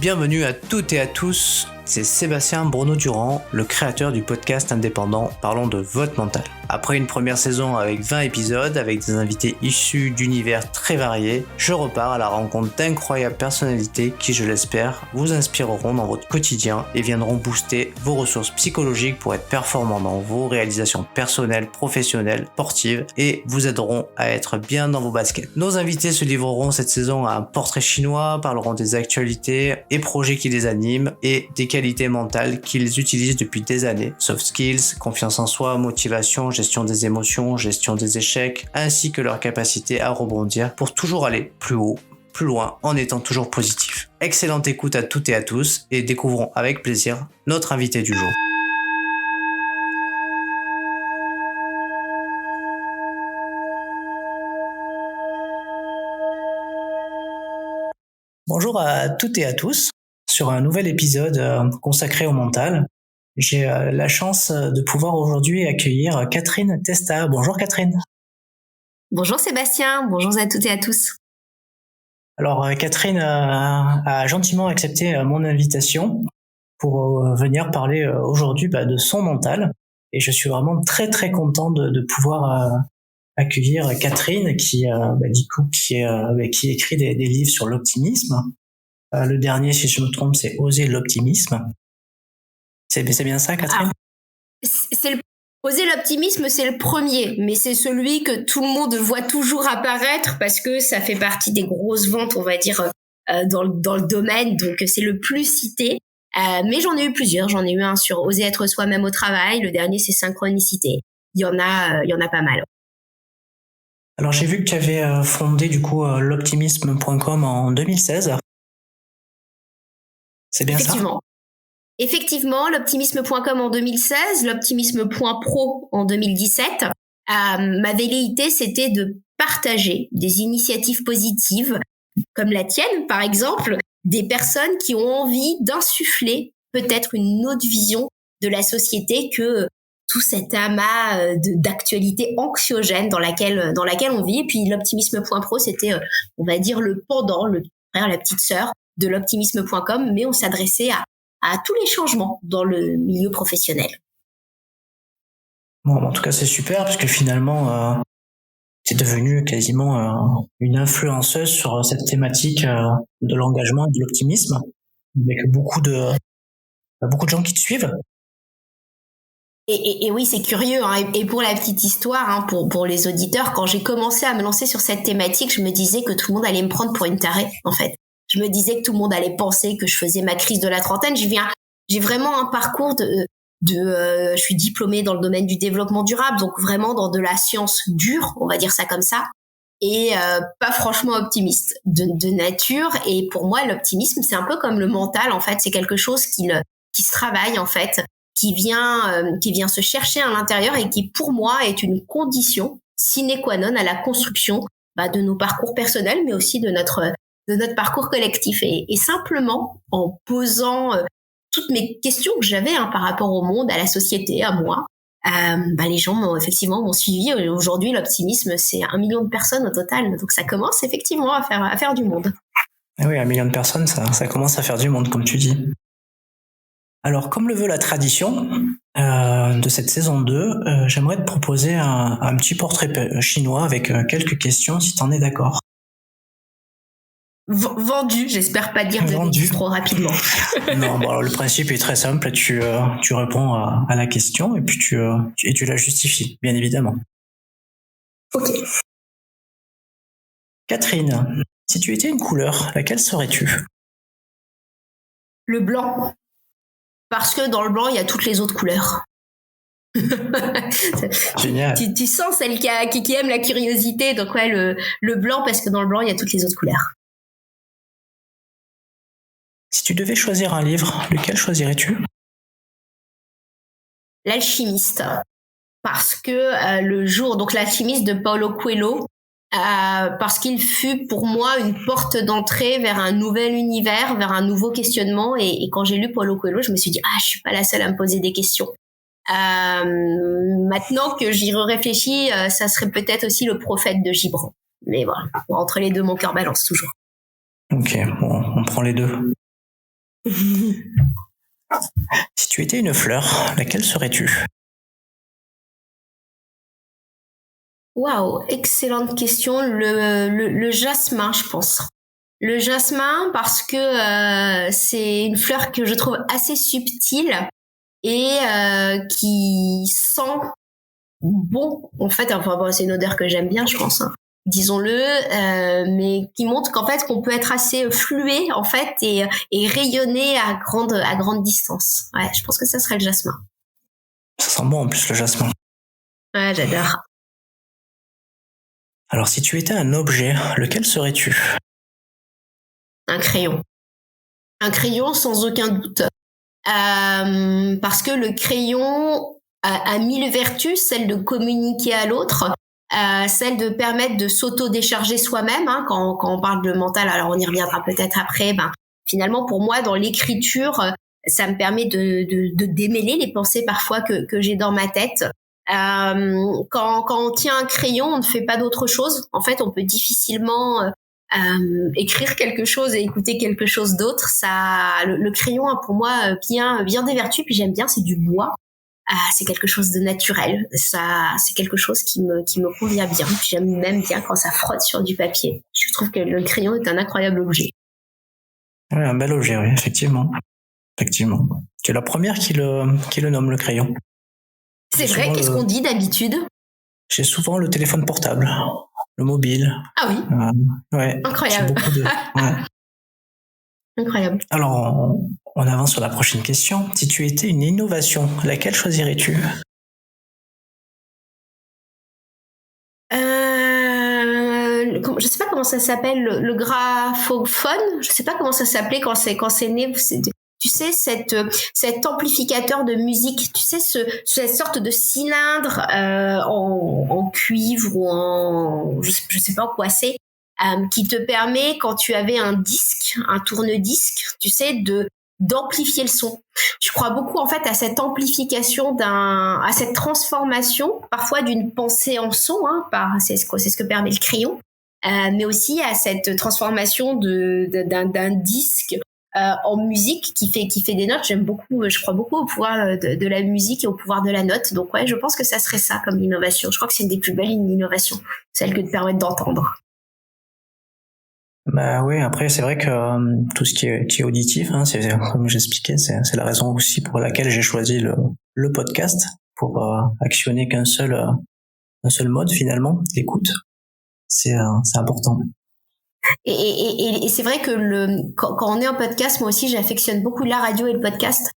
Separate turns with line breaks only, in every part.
Bienvenue à toutes et à tous, c'est Sébastien Bruno-Durand, le créateur du podcast indépendant Parlons de votre mental. Après une première saison avec 20 épisodes, avec des invités issus d'univers très variés, je repars à la rencontre d'incroyables personnalités qui, je l'espère, vous inspireront dans votre quotidien et viendront booster vos ressources psychologiques pour être performants dans vos réalisations personnelles, professionnelles, sportives et vous aideront à être bien dans vos baskets. Nos invités se livreront cette saison à un portrait chinois, parleront des actualités et projets qui les animent et des qualités mentales qu'ils utilisent depuis des années. Soft skills, confiance en soi, motivation, gestion des émotions, gestion des échecs, ainsi que leur capacité à rebondir pour toujours aller plus haut, plus loin, en étant toujours positif. Excellente écoute à toutes et à tous et découvrons avec plaisir notre invité du jour. Bonjour à toutes et à tous sur un nouvel épisode consacré au mental. J'ai la chance de pouvoir aujourd'hui accueillir Catherine Testa. Bonjour Catherine.
Bonjour Sébastien, bonjour à toutes et à tous.
Alors Catherine a gentiment accepté mon invitation pour venir parler aujourd'hui de son mental. Et je suis vraiment très très content de pouvoir accueillir Catherine qui écrit des livres sur l'optimisme. Le dernier, si je me trompe, c'est Oser l'optimisme. C'est bien ça, Catherine?
Oser l'optimisme, c'est le premier, mais c'est celui que tout le monde voit toujours apparaître parce que ça fait partie des grosses ventes, on va dire, dans le domaine, donc c'est le plus cité. Mais j'en ai eu plusieurs. J'en ai eu un sur Oser être soi-même au travail. Le dernier, c'est Synchronicité. Il y en a pas mal.
Alors, j'ai vu que tu avais fondé du coup l'optimisme.com en 2016. C'est bien ça?
Effectivement, l'optimisme.com en 2016, l'optimisme.pro en 2017. Ma velléité, c'était de partager des initiatives positives, comme la tienne, par exemple, des personnes qui ont envie d'insuffler peut-être une autre vision de la société que tout cet amas d'actualités anxiogènes dans laquelle on vit. Et puis l'optimisme.pro, c'était, on va dire, le pendant, le frère, la petite sœur de l'optimisme.com, mais on s'adressait à tous les changements dans le milieu professionnel.
Bon, en tout cas, c'est super parce que finalement, tu es devenue quasiment une influenceuse sur cette thématique de l'engagement et de l'optimisme, avec beaucoup de gens qui te suivent.
Et oui, c'est curieux, hein. Et pour la petite histoire, hein, pour les auditeurs, quand j'ai commencé à me lancer sur cette thématique, je me disais que tout le monde allait me prendre pour une tarée, en fait. Je me disais que tout le monde allait penser que je faisais ma crise de la trentaine. J'ai vraiment un parcours je suis diplômée dans le domaine du développement durable, donc vraiment dans de la science dure, on va dire ça comme ça, et pas franchement optimiste de nature. Et pour moi, l'optimisme, c'est un peu comme le mental, en fait. C'est quelque chose qui se travaille, en fait, qui vient se chercher à l'intérieur et qui, pour moi, est une condition sine qua non à la construction de nos parcours personnels, mais aussi de notre parcours collectif. Et simplement, en posant toutes mes questions que j'avais par rapport au monde, à la société, à moi, les gens m'ont suivi. Aujourd'hui, l'optimisme, c'est 1 million de personnes au total. Donc ça commence effectivement à faire du monde.
Et oui, 1 million de personnes, ça commence à faire du monde, comme tu dis. Alors, comme le veut la tradition de cette saison 2, j'aimerais te proposer un petit portrait chinois avec quelques questions, si tu en es d'accord.
Vendu, j'espère pas dire de bêtises trop rapidement.
Non, alors le principe est très simple, tu réponds à la question et puis tu la justifies, bien évidemment.
Ok.
Catherine, si tu étais une couleur, laquelle serais-tu?
Le blanc. Parce que dans le blanc, il y a toutes les autres couleurs.
Génial.
Tu sens celle qui aime la curiosité, donc ouais, le blanc, parce que dans le blanc, il y a toutes les autres couleurs.
Si tu devais choisir un livre, lequel choisirais-tu?
L'Alchimiste. Parce que donc l'Alchimiste de Paulo Coelho, parce qu'il fut pour moi une porte d'entrée vers un nouvel univers, vers un nouveau questionnement. Et quand j'ai lu Paulo Coelho, je me suis dit, je suis pas la seule à me poser des questions. Maintenant que j'y réfléchis, ça serait peut-être aussi le Prophète de Gibran. Mais voilà, entre les deux, mon cœur balance toujours.
Ok, bon, on prend les deux. Si tu étais une fleur, laquelle serais-tu?
Waouh, excellente question. Le jasmin, je pense. Le jasmin parce que c'est une fleur que je trouve assez subtile et qui sent bon. En fait, enfin bon, c'est une odeur que j'aime bien, je pense. Hein. Disons-le, mais qui montre qu'en fait qu'on peut être assez fluet en fait et rayonner à grande distance. Ouais, je pense que ça serait le jasmin.
Ça sent bon en plus le jasmin.
Ouais, j'adore.
Alors si tu étais un objet, lequel serais-tu?
Un crayon. Un crayon sans aucun doute. Parce que le crayon a mille vertus, celle de communiquer à l'autre, celle de permettre de s'auto-décharger soi-même. Hein, quand on parle de mental, alors on y reviendra peut-être après. Finalement, pour moi, dans l'écriture, ça me permet de démêler les pensées parfois que j'ai dans ma tête. Quand on tient un crayon, on ne fait pas d'autre chose. En fait, on peut difficilement écrire quelque chose et écouter quelque chose d'autre. Le crayon a pour moi bien des vertus. Puis j'aime bien, c'est du bois. C'est quelque chose de naturel. Ça, c'est quelque chose qui me convient bien. Puis j'aime même bien quand ça frotte sur du papier. Je trouve que le crayon est un incroyable objet.
Ouais, un bel objet, oui, effectivement. Effectivement. Tu es la première qui le nomme, le crayon.
C'est vrai, qu'est-ce qu'on dit d'habitude?
J'ai souvent le téléphone portable, le mobile.
Ah oui.
Ouais.
Incroyable.
Ouais.
Incroyable.
Alors, on avance sur la prochaine question. Si tu étais une innovation, laquelle choisirais-tu?
Je sais pas comment ça s'appelle, le graphophone. Je sais pas comment ça s'appelait quand c'est né. Tu sais, cet amplificateur de musique, tu sais, cette sorte de cylindre en cuivre ou je sais pas quoi c'est, qui te permet, quand tu avais un disque, un tourne-disque, tu sais, d'amplifier le son. Je crois beaucoup en fait à cette amplification à cette transformation parfois d'une pensée en son, hein, c'est ce que permet le crayon, mais aussi à cette transformation d'un disque en musique qui fait des notes. Je crois beaucoup au pouvoir de la musique et au pouvoir de la note. Donc ouais, je pense que ça serait ça comme innovation. Je crois que c'est une des plus belles innovations, celle que de permettre d'entendre.
Bah oui, après c'est vrai que tout ce qui est auditif, hein, c'est comme j'expliquais, c'est la raison aussi pour laquelle j'ai choisi le podcast, pour actionner qu'un seul mode finalement, l'écoute. C'est important.
Et c'est vrai que quand on est en podcast, moi aussi j'affectionne beaucoup la radio et le podcast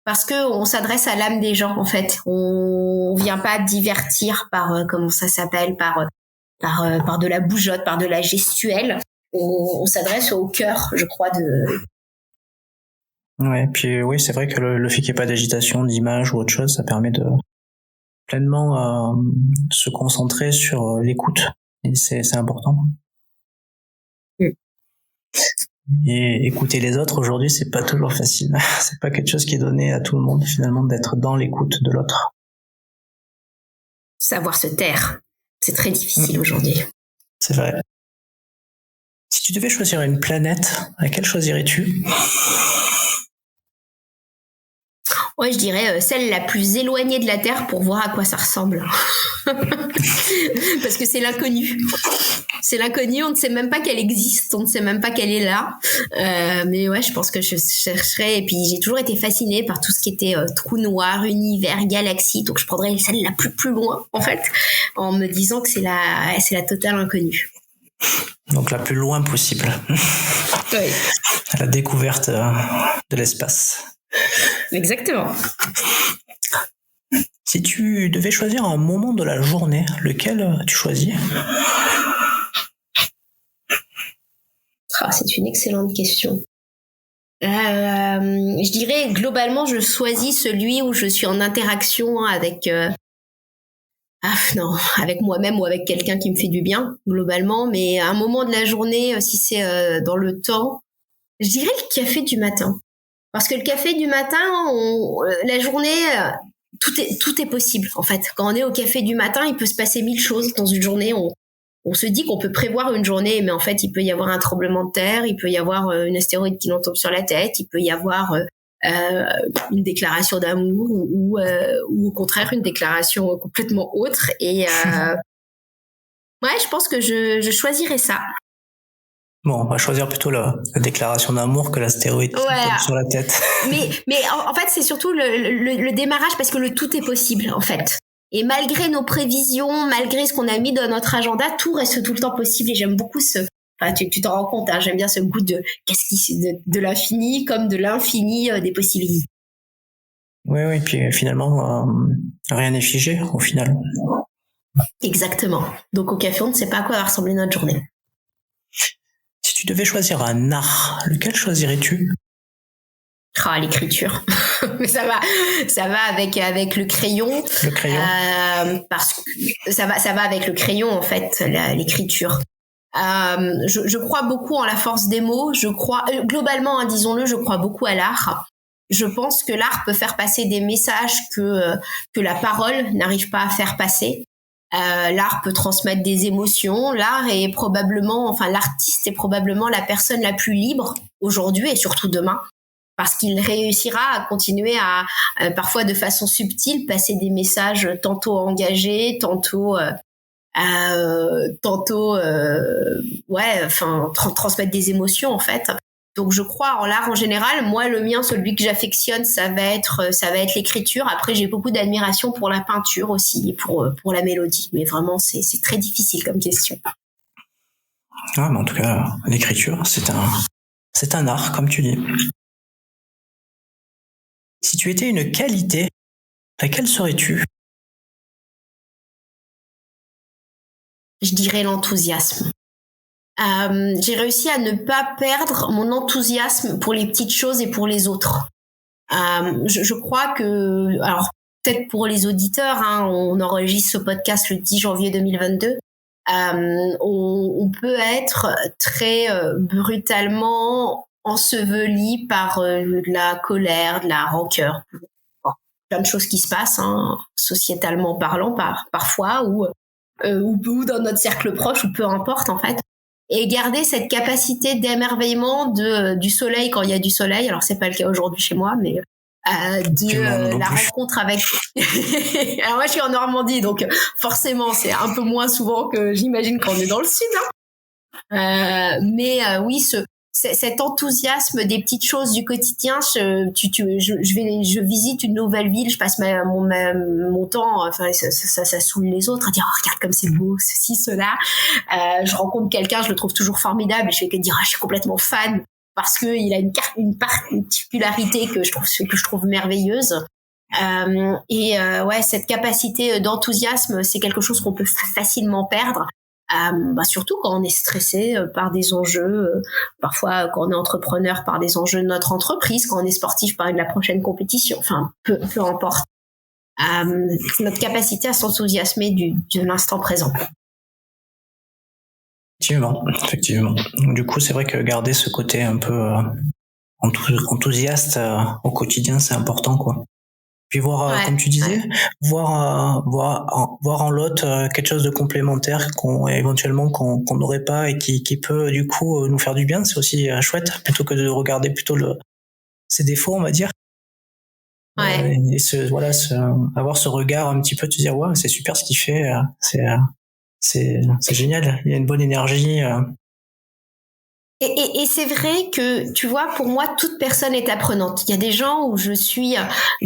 parce que on s'adresse à l'âme des gens en fait. On vient pas divertir par comment ça s'appelle, par de la bougeotte, par de la gestuelle. On s'adresse au cœur, je crois,
Ouais, puis oui, c'est vrai que le fait qu'il n'y ait pas d'agitation, d'image ou autre chose, ça permet de pleinement se concentrer sur l'écoute. Et c'est important. Et écouter les autres aujourd'hui, c'est pas toujours facile. C'est pas quelque chose qui est donné à tout le monde finalement, d'être dans l'écoute de l'autre.
Savoir se taire, c'est très difficile aujourd'hui.
C'est vrai. Si tu devais choisir une planète, laquelle choisirais-tu?
Ouais, je dirais celle la plus éloignée de la Terre pour voir à quoi ça ressemble. Parce que c'est l'inconnu. C'est l'inconnu, on ne sait même pas qu'elle existe, on ne sait même pas qu'elle est là. Mais ouais, je pense que je chercherais. Et puis j'ai toujours été fascinée par tout ce qui était trou noir, univers, galaxie. Donc je prendrais celle la plus loin, en fait, en me disant que c'est la totale inconnue.
Donc la plus loin possible.
Oui.
La découverte de l'espace.
Exactement.
Si tu devais choisir un moment de la journée, lequel tu choisis?
C'est une excellente question. Je dirais globalement, je choisis celui où je suis en interaction avec avec moi-même ou avec quelqu'un qui me fait du bien, globalement. Mais à un moment de la journée, si c'est dans le temps, je dirais le café du matin. Parce que le café du matin, la journée, tout est possible, en fait. Quand on est au café du matin, il peut se passer 1000 choses dans une journée. On se dit qu'on peut prévoir une journée, mais en fait, il peut y avoir un tremblement de terre, il peut y avoir une astéroïde qui nous tombe sur la tête, il peut y avoir une déclaration d'amour ou au contraire une déclaration complètement autre. Et ouais, je pense que je choisirais ça.
Bon, on va choisir plutôt la déclaration d'amour que l'astéroïde qui tombe sur la tête.
Mais en fait, c'est surtout le démarrage, parce que le tout est possible, en fait. Et malgré nos prévisions, malgré ce qu'on a mis dans notre agenda, tout reste tout le temps possible. Et j'aime beaucoup enfin, tu t'en rends compte, hein, j'aime bien ce goût de l'infini comme de l'infini des possibilités.
Oui, puis finalement, rien n'est figé au final.
Exactement. Donc au café, on ne sait pas à quoi va ressembler notre journée.
Si tu devais choisir un art, lequel choisirais-tu ?
L'écriture. Mais ça va avec le crayon.
Le crayon.
Parce que ça va avec le crayon, en fait, l'écriture. Je crois beaucoup en la force des mots. Je crois, globalement, hein, disons-le, je crois beaucoup à l'art. Je pense que l'art peut faire passer des messages que la parole n'arrive pas à faire passer. L'art peut transmettre des émotions. L'artiste est probablement la personne la plus libre aujourd'hui et surtout demain, parce qu'il réussira à continuer à parfois de façon subtile passer des messages tantôt engagés, tantôt transmettre des émotions, en fait. Donc je crois en l'art en général. Moi, le mien, celui que j'affectionne, ça va être l'écriture. Après, j'ai beaucoup d'admiration pour la peinture aussi, et pour la mélodie. Mais vraiment, c'est très difficile comme question.
Ah, mais en tout cas, l'écriture, c'est un art, comme tu dis. Si tu étais une qualité, laquelle serais-tu ?
Je dirais l'enthousiasme. J'ai réussi à ne pas perdre mon enthousiasme pour les petites choses et pour les autres. Je crois que, alors peut-être pour les auditeurs, hein, on enregistre ce podcast le 10 janvier 2022. On peut être très brutalement enseveli par de la colère, de la rancœur. Plein de choses qui se passent, hein, sociétalement parlant, parfois, ou dans notre cercle proche, ou peu importe, en fait. Et garder cette capacité d'émerveillement du soleil quand il y a du soleil. Alors, c'est pas le cas aujourd'hui chez moi, mais la rencontre avec... Alors, moi, je suis en Normandie, donc forcément, c'est un peu moins souvent que j'imagine quand on est dans le sud. Hein. Oui, cet enthousiasme des petites choses du quotidien. Je visite une nouvelle ville, je passe mon temps, enfin ça saoule les autres à dire regarde comme c'est beau, ceci, cela. Je rencontre quelqu'un, je le trouve toujours formidable, et je fais que dire je suis complètement fan parce que il a une particularité que je trouve merveilleuse. Cette capacité d'enthousiasme, c'est quelque chose qu'on peut facilement perdre. Surtout quand on est stressé par des enjeux, parfois quand on est entrepreneur par des enjeux de notre entreprise, quand on est sportif par la prochaine compétition, enfin peu importe. Notre capacité à s'enthousiasmer de l'instant présent.
Effectivement. Du coup, c'est vrai que garder ce côté un peu enthousiaste au quotidien, c'est important, quoi. Puis voir, comme tu disais, voir en l'autre quelque chose de complémentaire qu'on n'aurait pas et qui peut du coup nous faire du bien, c'est aussi chouette, plutôt que de regarder plutôt ses défauts, on va dire.
Ouais.
Avoir ce regard un petit peu, te dire ouais, c'est super ce qu'il fait, c'est génial, il y a une bonne énergie.
Et c'est vrai que, tu vois, pour moi, toute personne est apprenante. Il y a des gens où je suis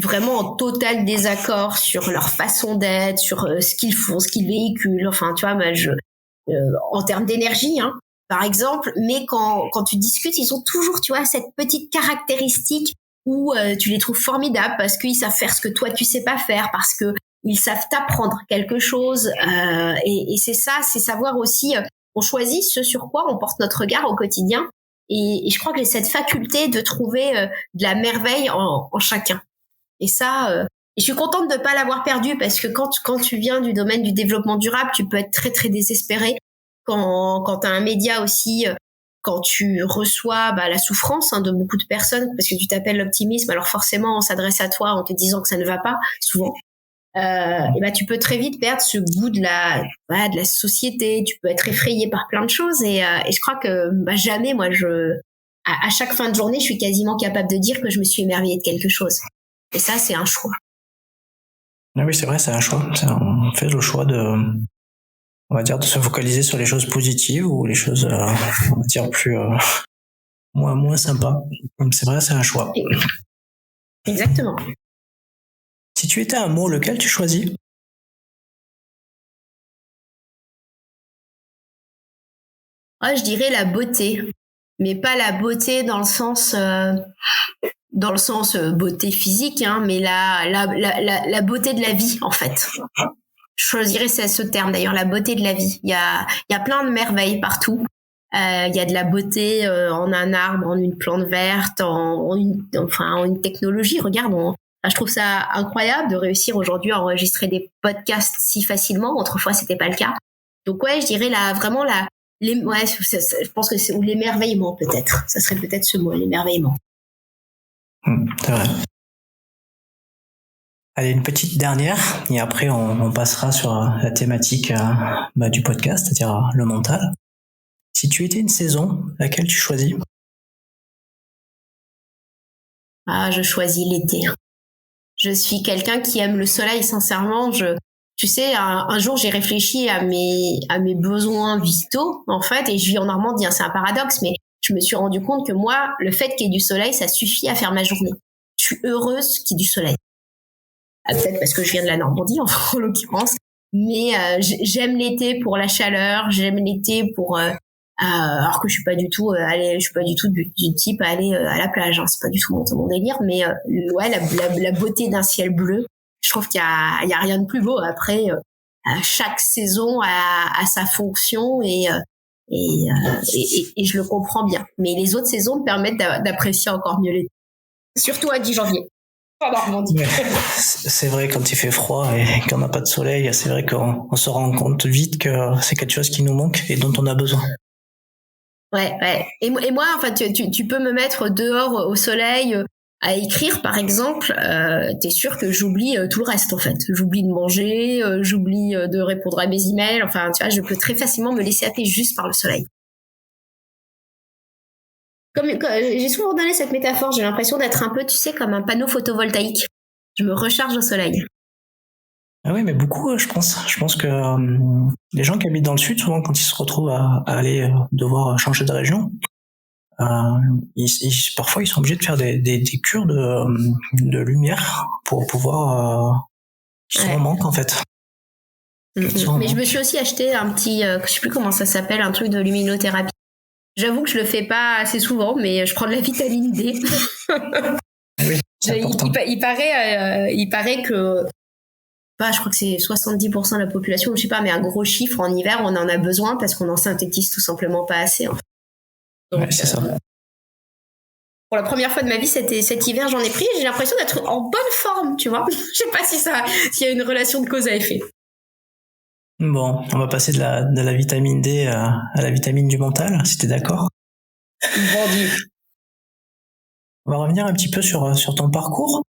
vraiment en total désaccord sur leur façon d'être, sur ce qu'ils font, ce qu'ils véhiculent. Enfin, tu vois, en termes d'énergie, hein, par exemple. Mais quand tu discutes, ils ont toujours, tu vois, cette petite caractéristique où tu les trouves formidables parce qu'ils savent faire ce que toi, tu sais pas faire, parce que ils savent t'apprendre quelque chose. Et c'est ça, c'est savoir aussi... on choisit ce sur quoi on porte notre regard au quotidien. Et je crois que j'ai cette faculté de trouver de la merveille en chacun. Et ça, je suis contente de ne pas l'avoir perdu, parce que quand tu viens du domaine du développement durable, tu peux être très, très désespéré. Quand tu as un média aussi, quand tu reçois la souffrance de beaucoup de personnes, parce que tu t'appelles l'optimisme, alors forcément, on s'adresse à toi en te disant que ça ne va pas, souvent. et ben tu peux très vite perdre ce goût de la société. Tu peux être effrayé par plein de choses et je crois que jamais moi à chaque fin de journée je suis quasiment capable de dire que je me suis émerveillée de quelque chose. Et ça c'est un choix.
Ah oui, c'est vrai, c'est un choix. On fait le choix on va dire, de se focaliser sur les choses positives ou les choses, on va dire, plus moins sympas. C'est vrai, c'est un choix.
Exactement.
Si tu étais un mot, lequel tu choisis?
Je dirais la beauté, mais pas la beauté dans le sens beauté physique, hein, mais la beauté de la vie en fait. Je choisirais ce terme d'ailleurs, la beauté de la vie. Il y a plein de merveilles partout. Il y a de la beauté en un arbre, en une plante verte, en une technologie. Regarde, je trouve ça incroyable de réussir aujourd'hui à enregistrer des podcasts si facilement. Autrefois, c'était pas le cas. Donc ouais, je dirais je pense que c'est ou l'émerveillement peut-être. Ça serait peut-être ce mot, l'émerveillement.
C'est vrai. Allez, une petite dernière, et après on passera sur la thématique du podcast, c'est-à-dire le mental. Si tu étais une saison, laquelle tu choisis?
Je choisis l'été. Je suis quelqu'un qui aime le soleil, sincèrement. Tu sais, un jour j'ai réfléchi à mes besoins vitaux, en fait, et je vis en Normandie, hein, c'est un paradoxe, mais je me suis rendu compte que moi, le fait qu'il y ait du soleil, ça suffit à faire ma journée. Je suis heureuse qu'il y ait du soleil. Peut-être parce que je viens de la Normandie, en l'occurrence, mais j'aime l'été pour la chaleur, j'aime l'été pour alors que je suis pas du tout du type à aller à la plage, hein, c'est pas du tout mon délire, mais ouais, la beauté d'un ciel bleu, je trouve qu'il y a rien de plus beau. Après chaque saison a sa fonction et je le comprends bien, mais les autres saisons me permettent d'apprécier encore mieux l'été, surtout à 10 janvier.
C'est vrai, quand il fait froid et qu'on n'a pas de soleil, c'est vrai qu'on se rend compte vite que c'est quelque chose qui nous manque et dont on a besoin.
Ouais. Et moi, enfin, tu peux me mettre dehors au soleil à écrire, par exemple. T'es sûr que j'oublie tout le reste, en fait. J'oublie de manger, j'oublie de répondre à mes emails. Enfin, tu vois, je peux très facilement me laisser happer juste par le soleil. Comme j'ai souvent donné cette métaphore, j'ai l'impression d'être un peu, tu sais, comme un panneau photovoltaïque. Je me recharge au soleil.
Ah oui, mais beaucoup, je pense. Je pense que les gens qui habitent dans le sud, souvent, quand ils se retrouvent à aller devoir changer de région, parfois ils sont obligés de faire des cures de lumière pour pouvoir qui sont en manque en fait.
Mais je me suis aussi acheté un petit, je sais plus comment ça s'appelle, un truc de luminothérapie. J'avoue que je le fais pas assez souvent, mais je prends de la vitamine D.
Oui, c'est important.
Il paraît que, je crois que c'est 70% de la population, je sais pas, mais un gros chiffre en hiver, on en a besoin parce qu'on en synthétise tout simplement pas assez. En fait. Donc,
ouais, c'est ça.
Pour la première fois de ma vie, cet hiver, j'en ai pris et j'ai l'impression d'être en bonne forme, tu vois. Je sais pas s'il y a une relation de cause à effet.
Bon, on va passer de la vitamine D à la vitamine du mental, si t'es d'accord.
Vendu.
On va revenir un petit peu sur ton parcours.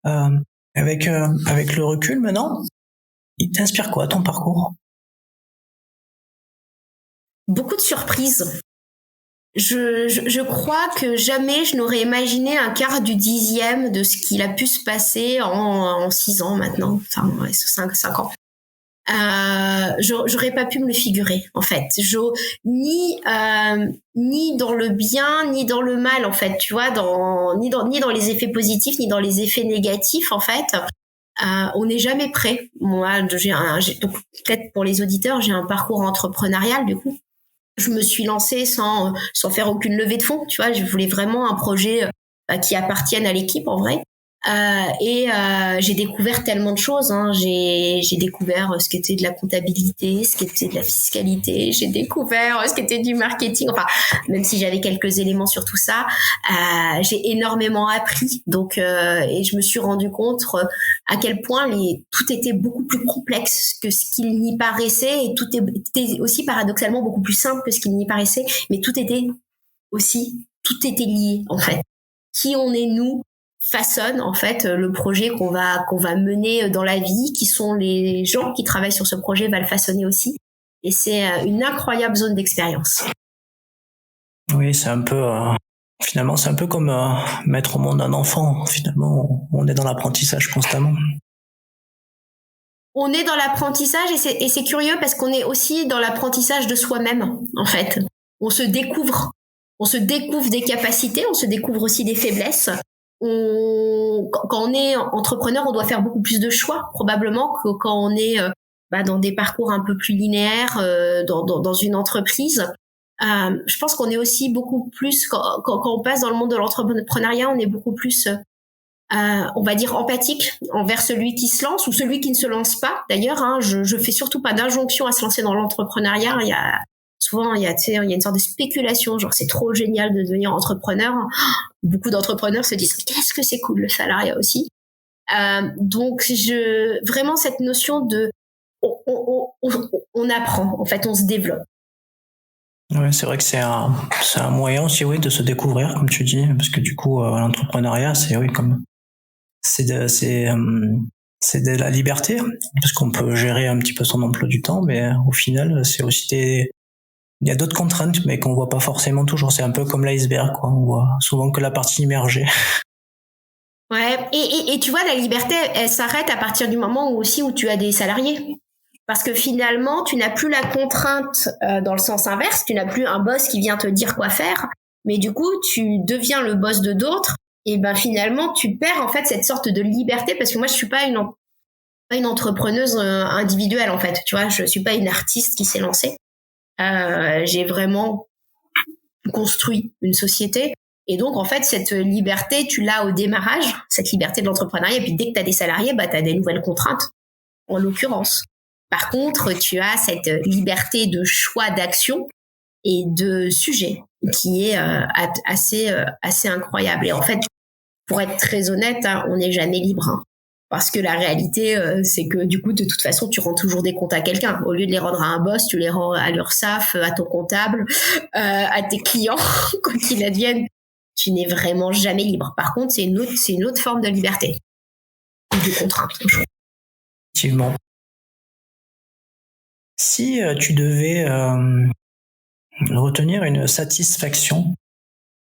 Avec le recul maintenant, il t'inspire quoi ton parcours?
Beaucoup de surprises. Je crois que jamais je n'aurais imaginé un quart du dixième de ce qu'il a pu se passer en 6 ans maintenant, enfin 5 ans. J'aurais pas pu me le figurer en fait, ni dans le bien ni dans le mal en fait, tu vois, ni dans les effets positifs ni dans les effets négatifs en fait. On n'est jamais prêt. Moi, donc peut-être pour les auditeurs, j'ai un parcours entrepreneurial du coup. Je me suis lancée sans faire aucune levée de fonds, tu vois. Je voulais vraiment un projet qui appartienne à l'équipe en vrai. J'ai découvert tellement de choses, hein. J'ai découvert ce qu'était de la comptabilité, ce qu'était de la fiscalité, j'ai découvert ce qu'était du marketing, enfin même si j'avais quelques éléments sur tout ça, j'ai énormément appris, donc et je me suis rendu compte à quel point tout était beaucoup plus complexe que ce qu'il n'y paraissait, et tout était aussi paradoxalement beaucoup plus simple que ce qu'il n'y paraissait, mais tout était lié en fait. Qui on est nous, façonne en fait le projet qu'on va mener dans la vie, qui sont les gens qui travaillent sur ce projet va le façonner aussi. Et c'est une incroyable zone d'expérience.
Oui, c'est un peu finalement c'est un peu comme mettre au monde un enfant. Finalement, on est dans l'apprentissage constamment.
On est dans l'apprentissage et c'est curieux parce qu'on est aussi dans l'apprentissage de soi-même en fait. On se découvre des capacités, on se découvre aussi des faiblesses. Quand on est entrepreneur, on doit faire beaucoup plus de choix probablement que quand on est dans des parcours un peu plus linéaires dans une entreprise. Je pense qu'on est aussi beaucoup plus quand on passe dans le monde de l'entrepreneuriat, on est beaucoup plus on va dire empathique envers celui qui se lance ou celui qui ne se lance pas. D'ailleurs, je fais surtout pas d'injonction à se lancer dans l'entrepreneuriat. Il y a une sorte de spéculation, genre c'est trop génial de devenir entrepreneur. Beaucoup d'entrepreneurs se disent qu'est-ce que c'est cool le salariat aussi. Donc vraiment cette notion de on apprend, en fait on se développe.
Ouais, c'est vrai que c'est un moyen aussi, oui, de se découvrir, comme tu dis, parce que du coup, l'entrepreneuriat, c'est de la liberté, parce qu'on peut gérer un petit peu son emploi du temps, mais au final, c'est aussi il y a d'autres contraintes, mais qu'on voit pas forcément toujours. C'est un peu comme l'iceberg, quoi. On voit souvent que la partie immergée.
Ouais, et tu vois, la liberté, elle s'arrête à partir du moment où tu as des salariés. Parce que finalement, tu n'as plus la contrainte dans le sens inverse, tu n'as plus un boss qui vient te dire quoi faire, mais du coup, tu deviens le boss de d'autres, et ben finalement, tu perds en fait cette sorte de liberté, parce que moi, je suis pas une entrepreneuse individuelle en fait, tu vois, je suis pas une artiste qui s'est lancée. J'ai vraiment construit une société, et donc en fait, cette liberté, tu l'as au démarrage, cette liberté de l'entrepreneuriat, et puis dès que tu as des salariés, tu as des nouvelles contraintes, en l'occurrence. Par contre, tu as cette liberté de choix d'action et de sujet qui est assez incroyable. Et en fait, pour être très honnête, on n'est jamais libre. Parce que la réalité, c'est que du coup, de toute façon, tu rends toujours des comptes à quelqu'un. Au lieu de les rendre à un boss, tu les rends à l'URSSAF, à ton comptable, à tes clients, quoi qu'il advienne. Tu n'es vraiment jamais libre. Par contre, c'est une autre forme de liberté. De contrainte.
Effectivement. Si tu devais retenir une satisfaction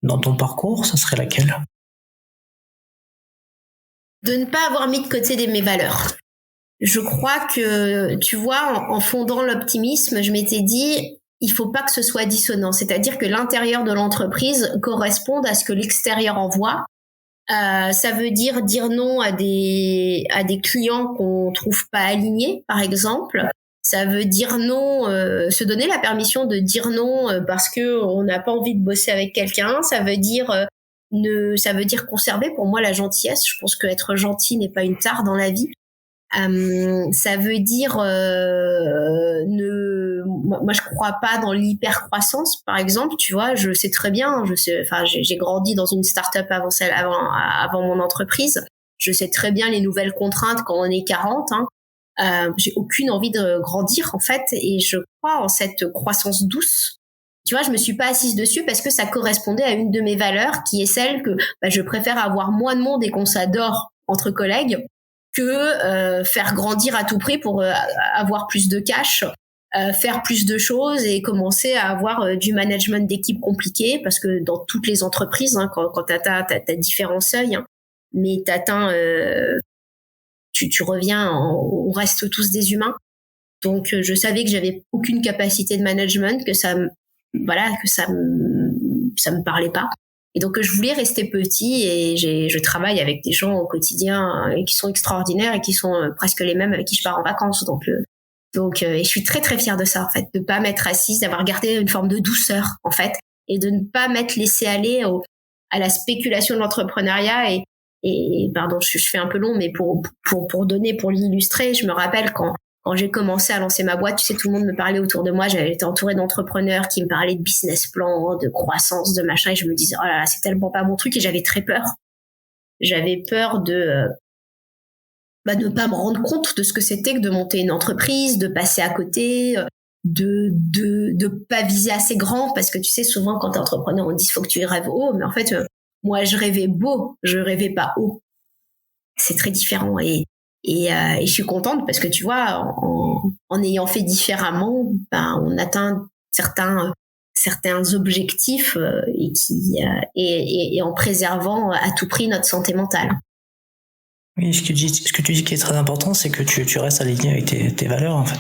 dans ton parcours, ça serait laquelle ?
De ne pas avoir mis de côté mes valeurs. Je crois que, tu vois, en fondant l'optimisme, je m'étais dit, il faut pas que ce soit dissonant. C'est-à-dire que l'intérieur de l'entreprise corresponde à ce que l'extérieur envoie. Ça veut dire non à des clients qu'on trouve pas alignés, par exemple. Ça veut dire non, se donner la permission de dire non parce que on n'a pas envie de bosser avec quelqu'un. Ça veut dire conserver pour moi la gentillesse. Je pense qu'être gentil n'est pas une tare dans la vie. Ça veut dire moi je crois pas dans l'hypercroissance par exemple, tu vois, je sais très bien, j'ai grandi dans une start-up avant mon entreprise. Je sais très bien les nouvelles contraintes quand on est 40 j'ai aucune envie de grandir en fait, et je crois en cette croissance douce. Tu vois, je me suis pas assise dessus parce que ça correspondait à une de mes valeurs qui est celle que je préfère avoir moins de monde et qu'on s'adore entre collègues que faire grandir à tout prix pour avoir plus de cash, faire plus de choses et commencer à avoir du management d'équipe compliqué, parce que dans toutes les entreprises, quand t'as différents seuils, mais t'atteins, tu reviens, on reste tous des humains. Donc je savais que j'avais aucune capacité de management, que ça me parlait pas. Et donc je voulais rester petit, et je travaille avec des gens au quotidien qui sont extraordinaires et qui sont presque les mêmes avec qui je pars en vacances. Donc et je suis très très fière de ça en fait, de pas m'être assise, d'avoir gardé une forme de douceur en fait, et de ne pas m'être laissée aller à la spéculation de l'entrepreneuriat. Et pardon, je fais un peu long, mais pour l'illustrer, je me rappelle quand j'ai commencé à lancer ma boîte, tu sais, tout le monde me parlait autour de moi. J'avais été entourée d'entrepreneurs qui me parlaient de business plan, de croissance, de machin, et je me disais, oh là là, c'est tellement pas mon truc, et j'avais très peur. J'avais peur de ne pas me rendre compte de ce que c'était que de monter une entreprise, de passer à côté, de pas viser assez grand, parce que tu sais, souvent quand t'es entrepreneur, on dit faut que tu rêves haut, mais en fait, Moi, je rêvais beau, je rêvais pas haut. C'est très différent et je suis contente parce que tu vois, en ayant fait différemment, on atteint certains objectifs et en préservant à tout prix notre santé mentale.
Oui, ce que tu dis qui est très important, c'est que tu restes aligné avec tes valeurs, en fait.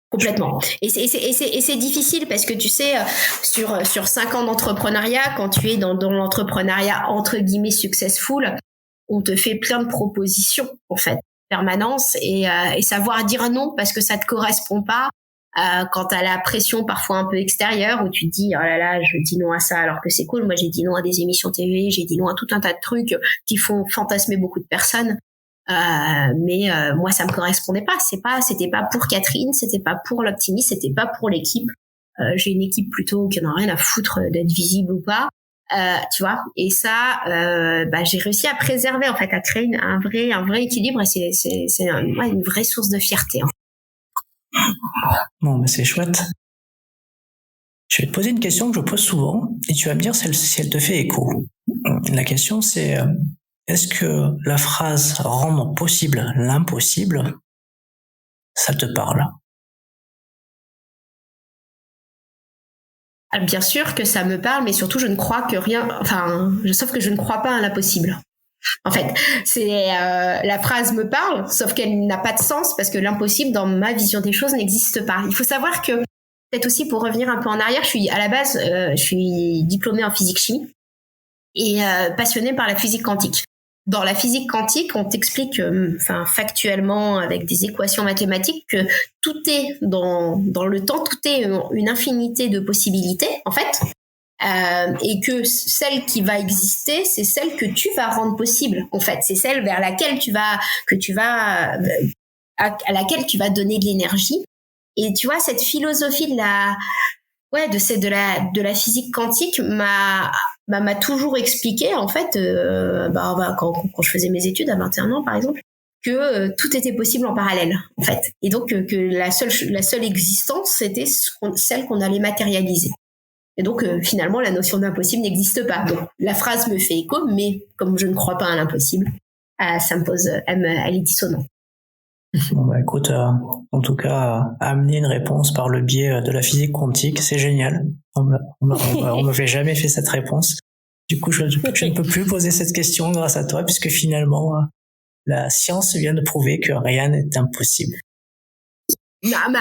Complètement. Et c'est difficile parce que tu sais, sur 5 ans d'entrepreneuriat, quand tu es dans l'entrepreneuriat entre guillemets successful, on te fait plein de propositions, en fait, permanence et savoir dire non parce que ça te correspond pas. Quand t'as la pression parfois un peu extérieure où tu te dis oh là là je dis non à ça alors que c'est cool, moi j'ai dit non à des émissions TV, j'ai dit non à tout un tas de trucs qui font fantasmer beaucoup de personnes, mais moi ça me correspondait pas, c'était pas pour Catherine, c'était pas pour l'Optimisme, c'était pas pour l'équipe. J'ai une équipe plutôt qui en a rien à foutre d'être visible ou pas, tu vois, et ça j'ai réussi à préserver, en fait, à créer un vrai équilibre, et c'est une vraie source de fierté, hein.
Bon, mais c'est chouette. Je vais te poser une question que je pose souvent et tu vas me dire si elle te fait écho. La question c'est, est-ce que la phrase « rendre possible l'impossible », ça te parle?
Bien sûr que ça me parle, mais surtout je ne crois que rien, sauf que je ne crois pas à l'impossible. En fait, la phrase me parle, sauf qu'elle n'a pas de sens parce que l'impossible dans ma vision des choses n'existe pas. Il faut savoir que, peut-être aussi pour revenir un peu en arrière, je suis diplômée en physique-chimie et passionnée par la physique quantique. Dans la physique quantique, on t'explique, factuellement avec des équations mathématiques, que tout est dans le temps, tout est une infinité de possibilités, en fait. Et que celle qui va exister, c'est celle que tu vas rendre possible, en fait. C'est celle vers laquelle à laquelle tu vas donner de l'énergie. Et tu vois, cette philosophie de la physique quantique m'a toujours expliqué, en fait, quand je faisais mes études à 21 ans, par exemple, que tout était possible en parallèle, en fait. Et donc, que la seule existence, c'était celle qu'on allait matérialiser. Et donc, finalement, la notion d'impossible n'existe pas. Donc, la phrase me fait écho, mais comme je ne crois pas à l'impossible, ça me pose, elle est dissonante.
Bon, bah, écoute, en tout cas, amener une réponse par le biais de la physique quantique, c'est génial. On m'avait jamais fait cette réponse. Du coup, je ne peux plus poser cette question grâce à toi, puisque finalement, la science vient de prouver que rien n'est impossible.
Pardon,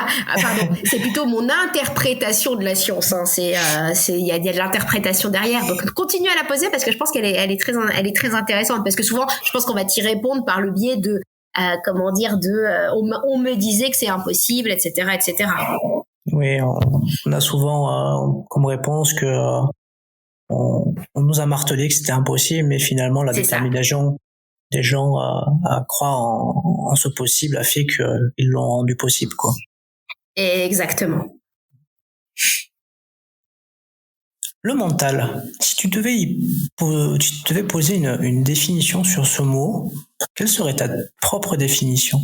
c'est plutôt mon interprétation de la science, hein. Il y a de l'interprétation derrière. Donc continue à la poser parce que je pense qu'elle est très intéressante, parce que souvent je pense qu'on va t'y répondre par le biais de on me disait que c'est impossible, etc., etc.
Oui, on a souvent comme réponse que on nous a martelé que c'était impossible, mais finalement la détermination des gens à croire en ce possible a fait qu'ils l'ont rendu possible, quoi.
Exactement.
Le mental, si tu devais poser une définition sur ce mot, quelle serait ta propre définition?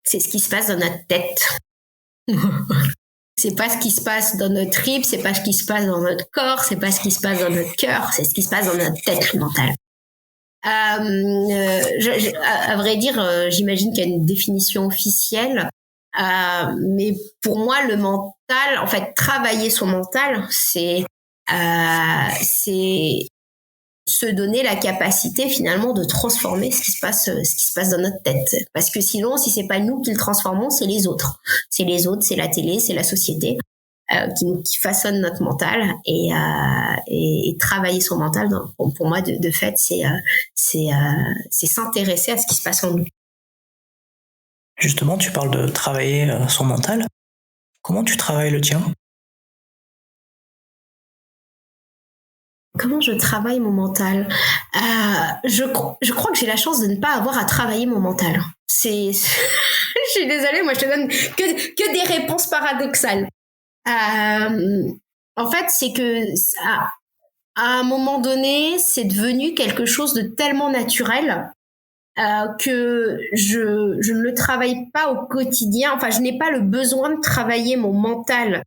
C'est ce qui se passe dans notre tête. C'est pas ce qui se passe dans notre tripes, c'est pas ce qui se passe dans notre corps, c'est pas ce qui se passe dans notre cœur, c'est ce qui se passe dans notre tête, le mental. À vrai dire, j'imagine qu'il y a une définition officielle, mais pour moi, le mental, en fait, travailler son mental, c'est se donner la capacité finalement de transformer ce qui se passe dans notre tête. Parce que sinon, si c'est pas nous qui le transformons, c'est les autres. C'est la télé, c'est la société qui façonne notre mental, et travailler son mental, pour moi, de fait, c'est s'intéresser à ce qui se passe en nous.
Justement, tu parles de travailler son mental. Comment tu travailles le tien?
Comment je travaille mon mental? Je crois que j'ai la chance de ne pas avoir à travailler mon mental. Je suis désolée, moi je te donne que des réponses paradoxales. En fait, c'est que à un moment donné, c'est devenu quelque chose de tellement naturel que je ne le travaille pas au quotidien. Enfin, je n'ai pas le besoin de travailler mon mental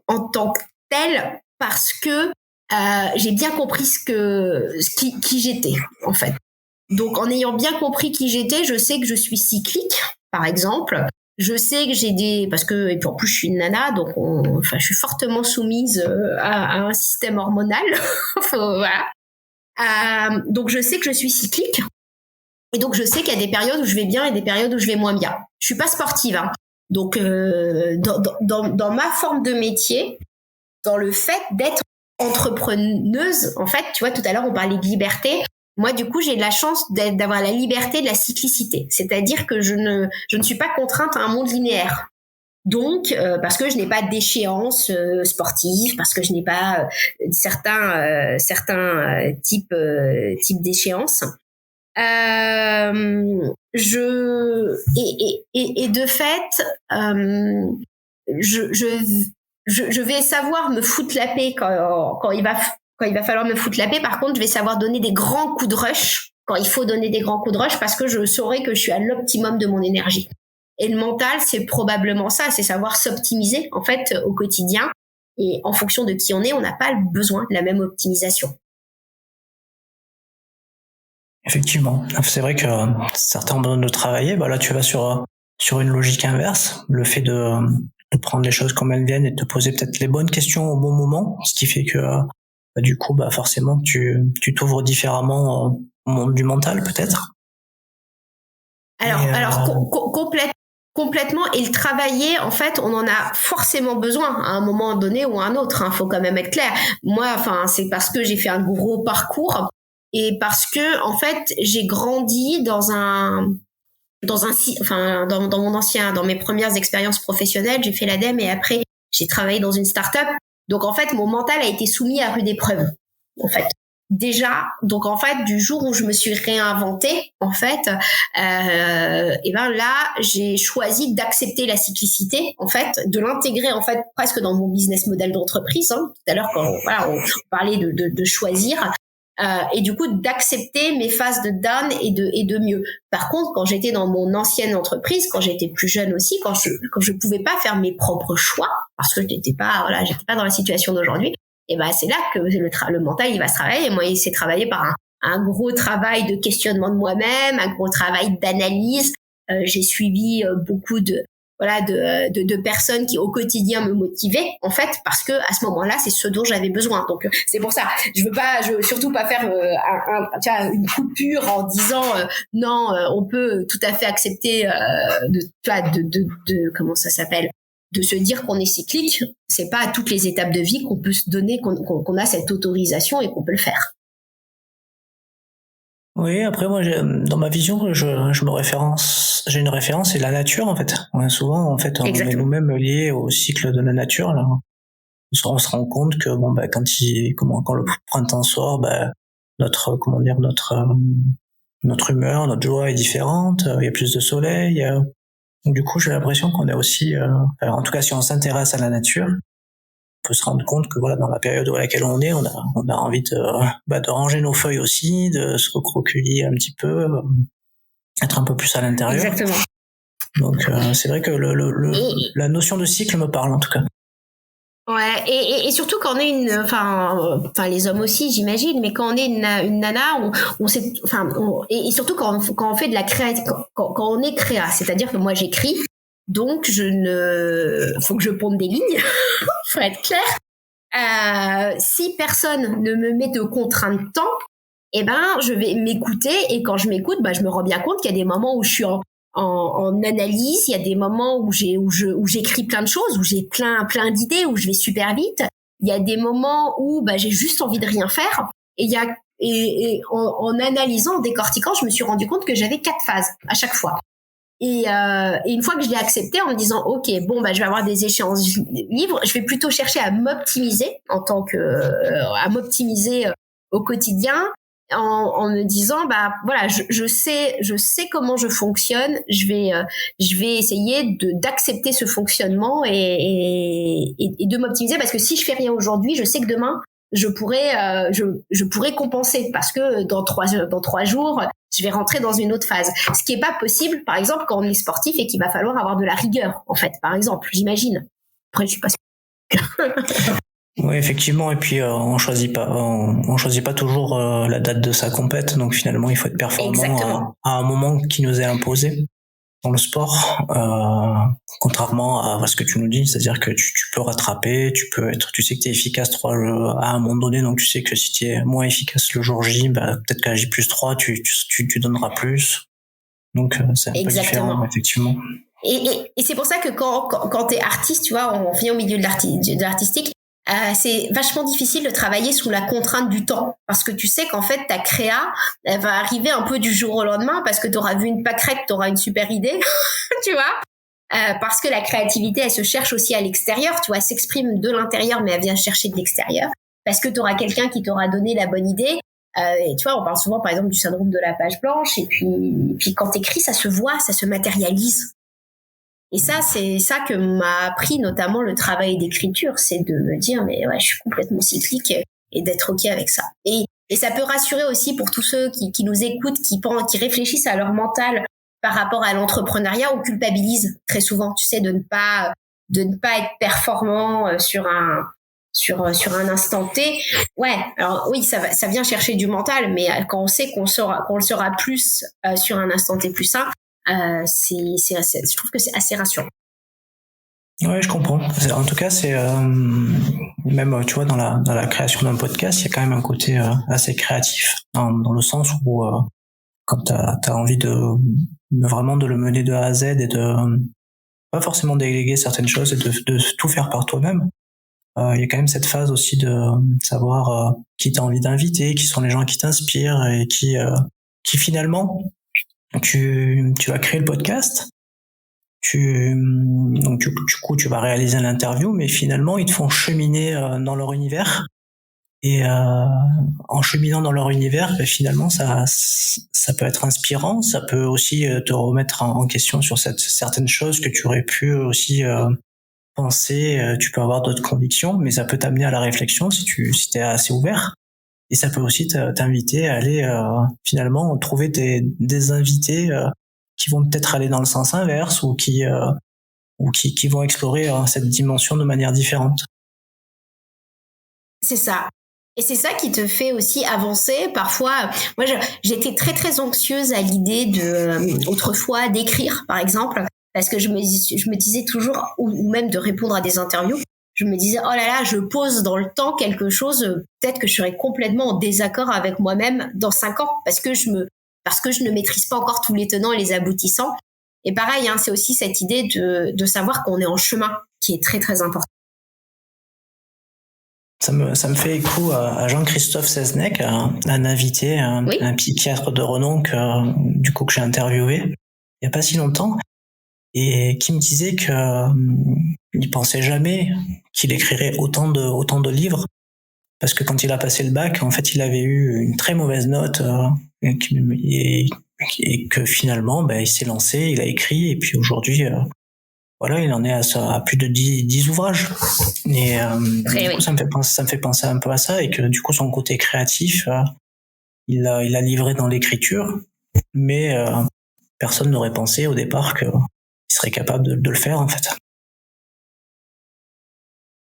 en tant que telle parce que j'ai bien compris qui j'étais, en fait. Donc, en ayant bien compris qui j'étais, je sais que je suis cyclique, par exemple. Je sais que parce que, et puis en plus, je suis une nana, donc je suis fortement soumise à un système hormonal. Voilà. Donc, je sais que je suis cyclique. Et donc, je sais qu'il y a des périodes où je vais bien et des périodes où je vais moins bien. Je suis pas sportive, hein. Donc, dans ma forme de métier, dans le fait d'être entrepreneuse, en fait, tu vois, tout à l'heure, on parlait de liberté. Moi, du coup, j'ai de la chance d'avoir la liberté de la cyclicité. C'est-à-dire que je ne suis pas contrainte à un monde linéaire. Donc, parce que je n'ai pas d'échéance sportive, parce que je n'ai pas certains types d'échéances. Et de fait, je vais savoir me foutre la paix quand il va falloir me foutre la paix. Par contre, je vais savoir donner des grands coups de rush quand il faut donner des grands coups de rush parce que je saurai que je suis à l'optimum de mon énergie. Et le mental, c'est probablement ça, c'est savoir s'optimiser en fait au quotidien. Et en fonction de qui on est, on n'a pas besoin de la même optimisation.
Effectivement, c'est vrai que certains ont besoin de travailler. Bah là, tu vas sur une logique inverse, le fait de prendre les choses comme elles viennent et de te poser peut-être les bonnes questions au bon moment, ce qui fait que du coup, forcément, tu t'ouvres différemment au monde du mental, peut-être.
Complètement. Et le travailler, en fait, on en a forcément besoin à un moment donné ou à un autre. Hein, faut quand même être clair. Moi, c'est parce que j'ai fait un gros parcours et parce que, en fait, j'ai grandi dans mes premières expériences professionnelles, j'ai fait l'ADEME et après, j'ai travaillé dans une start-up. Donc, en fait, mon mental a été soumis à rude épreuve, en fait. Déjà, donc en fait, du jour où je me suis réinventée, en fait, là, j'ai choisi d'accepter la cyclicité, en fait, de l'intégrer en fait presque dans mon business model d'entreprise. Hein. Tout à l'heure, quand on parlait de choisir, et du coup d'accepter mes phases de down et de mieux. Par contre, quand j'étais dans mon ancienne entreprise, quand j'étais plus jeune aussi, quand je pouvais pas faire mes propres choix parce que j'étais pas dans la situation d'aujourd'hui. Et c'est là que le mental il va se travailler. Et moi, il s'est travaillé par un gros travail de questionnement de moi-même, un gros travail d'analyse. J'ai suivi beaucoup de personnes qui au quotidien me motivaient en fait parce que à ce moment-là c'est ce dont j'avais besoin. Donc c'est pour ça je veux surtout pas faire une coupure en disant non, on peut tout à fait accepter comment ça s'appelle, de se dire qu'on est cyclique. C'est pas à toutes les étapes de vie qu'on peut se donner, qu'on a cette autorisation et qu'on peut le faire.
Oui, après moi, dans ma vision, j'ai une référence, c'est la nature en fait. Souvent, en fait, on est nous-mêmes liés au cycle de la nature. Là. On se rend compte que quand le printemps sort, notre humeur, notre joie est différente. Il y a plus de soleil. Du coup, j'ai l'impression qu'on est aussi, en tout cas, si on s'intéresse à la nature, on peut se rendre compte que dans la période dans laquelle on est, on a envie de ranger nos feuilles aussi, de se recroqueviller un petit peu, être un peu plus à l'intérieur.
Exactement.
Donc c'est vrai que la notion de cycle me parle en tout cas.
Ouais, et surtout quand on est les hommes aussi, j'imagine, mais quand on est une nana, et surtout quand on fait de la quand on est créa, c'est-à-dire que moi j'écris. Donc, faut que je ponde des lignes, faut être clair. Si personne ne me met de contraintes de temps, je vais m'écouter et quand je m'écoute, je me rends bien compte qu'il y a des moments où je suis en analyse, il y a des moments où j'écris plein de choses, où j'ai plein d'idées, où je vais super vite. Il y a des moments où j'ai juste envie de rien faire. Et en analysant, en décortiquant, je me suis rendu compte que j'avais 4 phases à chaque fois. Et une fois que je l'ai accepté en me disant ok je vais avoir des échéances libres, je vais plutôt chercher à m'optimiser au quotidien en me disant je sais comment je fonctionne, je vais essayer d'accepter ce fonctionnement et de m'optimiser parce que si je fais rien aujourd'hui, je sais que demain je pourrais compenser parce que dans 3 jours je vais rentrer dans une autre phase. Ce qui est pas possible, par exemple, quand on est sportif et qu'il va falloir avoir de la rigueur, en fait, par exemple, j'imagine. Après, je suis pas sûre.
Oui, effectivement, et puis on choisit pas toujours la date de sa compète, donc finalement il faut être performant à un moment qui nous est imposé dans le sport, contrairement à ce que tu nous dis, c'est-à-dire que tu peux rattraper, tu sais que tu es efficace à un moment donné, donc tu sais que si tu es moins efficace le jour J, peut-être qu'à J+3 tu donneras plus, donc c'est un peu différent effectivement.
Et c'est pour ça que quand t'es artiste, tu vois, on vient au milieu de l'artistique, c'est vachement difficile de travailler sous la contrainte du temps, parce que tu sais qu'en fait ta créa, elle va arriver un peu du jour au lendemain, parce que t'auras vu une pâquerette, t'auras une super idée, tu vois, parce que la créativité, elle se cherche aussi à l'extérieur, tu vois, elle s'exprime de l'intérieur, mais elle vient chercher de l'extérieur, parce que t'auras quelqu'un qui t'aura donné la bonne idée. Et tu vois, on parle souvent par exemple du syndrome de la page blanche, et puis quand t'écris, ça se voit, ça se matérialise. Et ça, c'est ça que m'a appris notamment le travail d'écriture, c'est de me dire, mais ouais, je suis complètement cyclique, et d'être OK avec ça. Et ça peut rassurer aussi pour tous ceux qui nous écoutent, qui réfléchissent à leur mental par rapport à l'entrepreneuriat. On culpabilise très souvent, tu sais, de ne pas être performant sur un instant T. Ouais, alors oui, ça vient chercher du mental, mais quand on sait qu'on le sera plus sur un instant T plus sain, je trouve que c'est assez rassurant.
Ouais, je comprends. En tout cas, c'est même, tu vois, dans la création d'un podcast, il y a quand même un côté assez créatif, dans le sens où quand t'as envie de vraiment de le mener de A à Z et de pas forcément déléguer certaines choses et de tout faire par toi-même. Il y a quand même cette phase aussi de savoir qui t'as envie d'inviter, qui sont les gens qui t'inspirent et qui finalement tu vas créer le podcast, donc du coup tu vas réaliser l'interview, mais finalement ils te font cheminer dans leur univers, et en cheminant dans leur univers, finalement ça peut être inspirant, ça peut aussi te remettre en question sur certaines choses que tu aurais pu aussi penser, tu peux avoir d'autres convictions, mais ça peut t'amener à la réflexion si t'es assez ouvert. Et ça peut aussi t'inviter à aller finalement trouver des invités qui vont peut-être aller dans le sens inverse, ou qui vont explorer cette dimension de manière différente.
C'est ça. Et c'est ça qui te fait aussi avancer. Parfois, moi, j'étais très, très anxieuse à l'idée autrefois d'écrire, par exemple, parce que je me disais toujours, ou même de répondre à des interviews, je me disais, oh là là, je pose dans le temps quelque chose, peut-être que je serais complètement en désaccord avec moi-même dans 5 ans, parce que je ne maîtrise pas encore tous les tenants et les aboutissants. Et pareil, c'est aussi cette idée de savoir qu'on est en chemin, qui est très, très important.
Ça me fait écho à Jean-Christophe Seznec, un invité, un psychiatre de renom que j'ai interviewé il y a pas si longtemps, et qui me disait que il pensait jamais qu'il écrirait autant de livres, parce que quand il a passé le bac, en fait, il avait eu une très mauvaise note, et que finalement, il s'est lancé, il a écrit, et puis aujourd'hui, voilà, il en est à plus de 10 ouvrages. Et du coup, ça me fait penser un peu à ça, et que du coup, son côté créatif, il a livré dans l'écriture, mais personne n'aurait pensé au départ qu'il serait capable de le faire, en fait.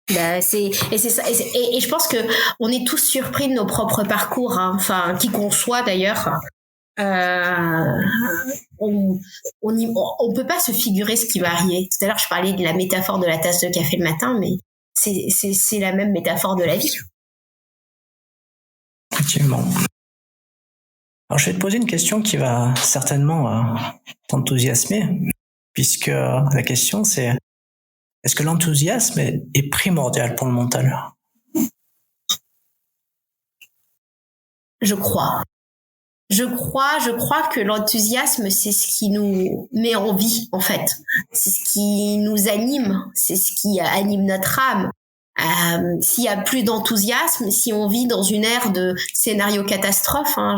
C'est ça, et je pense que on est tous surpris de nos propres parcours, enfin qui qu'on soit d'ailleurs. On peut pas se figurer ce qui va arriver. Tout à l'heure je parlais de la métaphore de la tasse de café le matin, mais c'est la même métaphore de la vie.
Effectivement. Alors je vais te poser une question qui va certainement t'enthousiasmer, puisque la question c'est: est-ce que l'enthousiasme est primordial pour le mental?
Je crois que l'enthousiasme, c'est ce qui nous met en vie, en fait. C'est ce qui nous anime, c'est ce qui anime notre âme. S'il y a plus d'enthousiasme, si on vit dans une ère de scénario catastrophe, en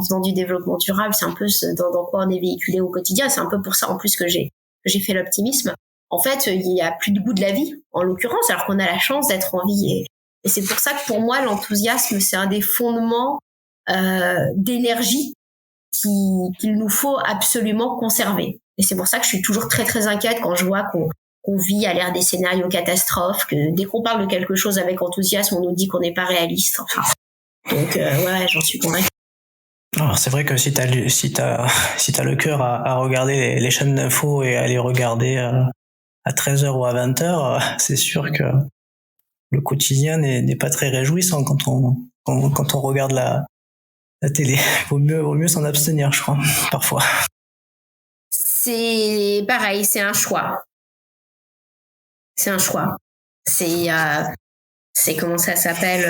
faisant du développement durable, c'est un peu dans quoi on est véhiculé au quotidien. C'est un peu pour ça en plus que j'ai fait l'optimisme. En fait, il y a plus de goût de la vie, en l'occurrence, alors qu'on a la chance d'être en vie. Et c'est pour ça que pour moi, l'enthousiasme, c'est un des fondements d'énergie qu'il nous faut absolument conserver. Et c'est pour ça que je suis toujours très très inquiète quand je vois qu'on qu'on vit a l'air des scénarios catastrophes, que dès qu'on parle de quelque chose avec enthousiasme, on nous dit qu'on n'est pas réaliste. Enfin, donc ouais, j'en suis convaincue.
Alors, c'est vrai que si t'as le cœur à regarder les chaînes d'infos et à les regarder à 13h ou à 20h, c'est sûr que le quotidien n'est pas très réjouissant quand on regarde la télé. Vaut mieux s'en abstenir, je crois, parfois.
C'est pareil, c'est un choix. C'est comment ça s'appelle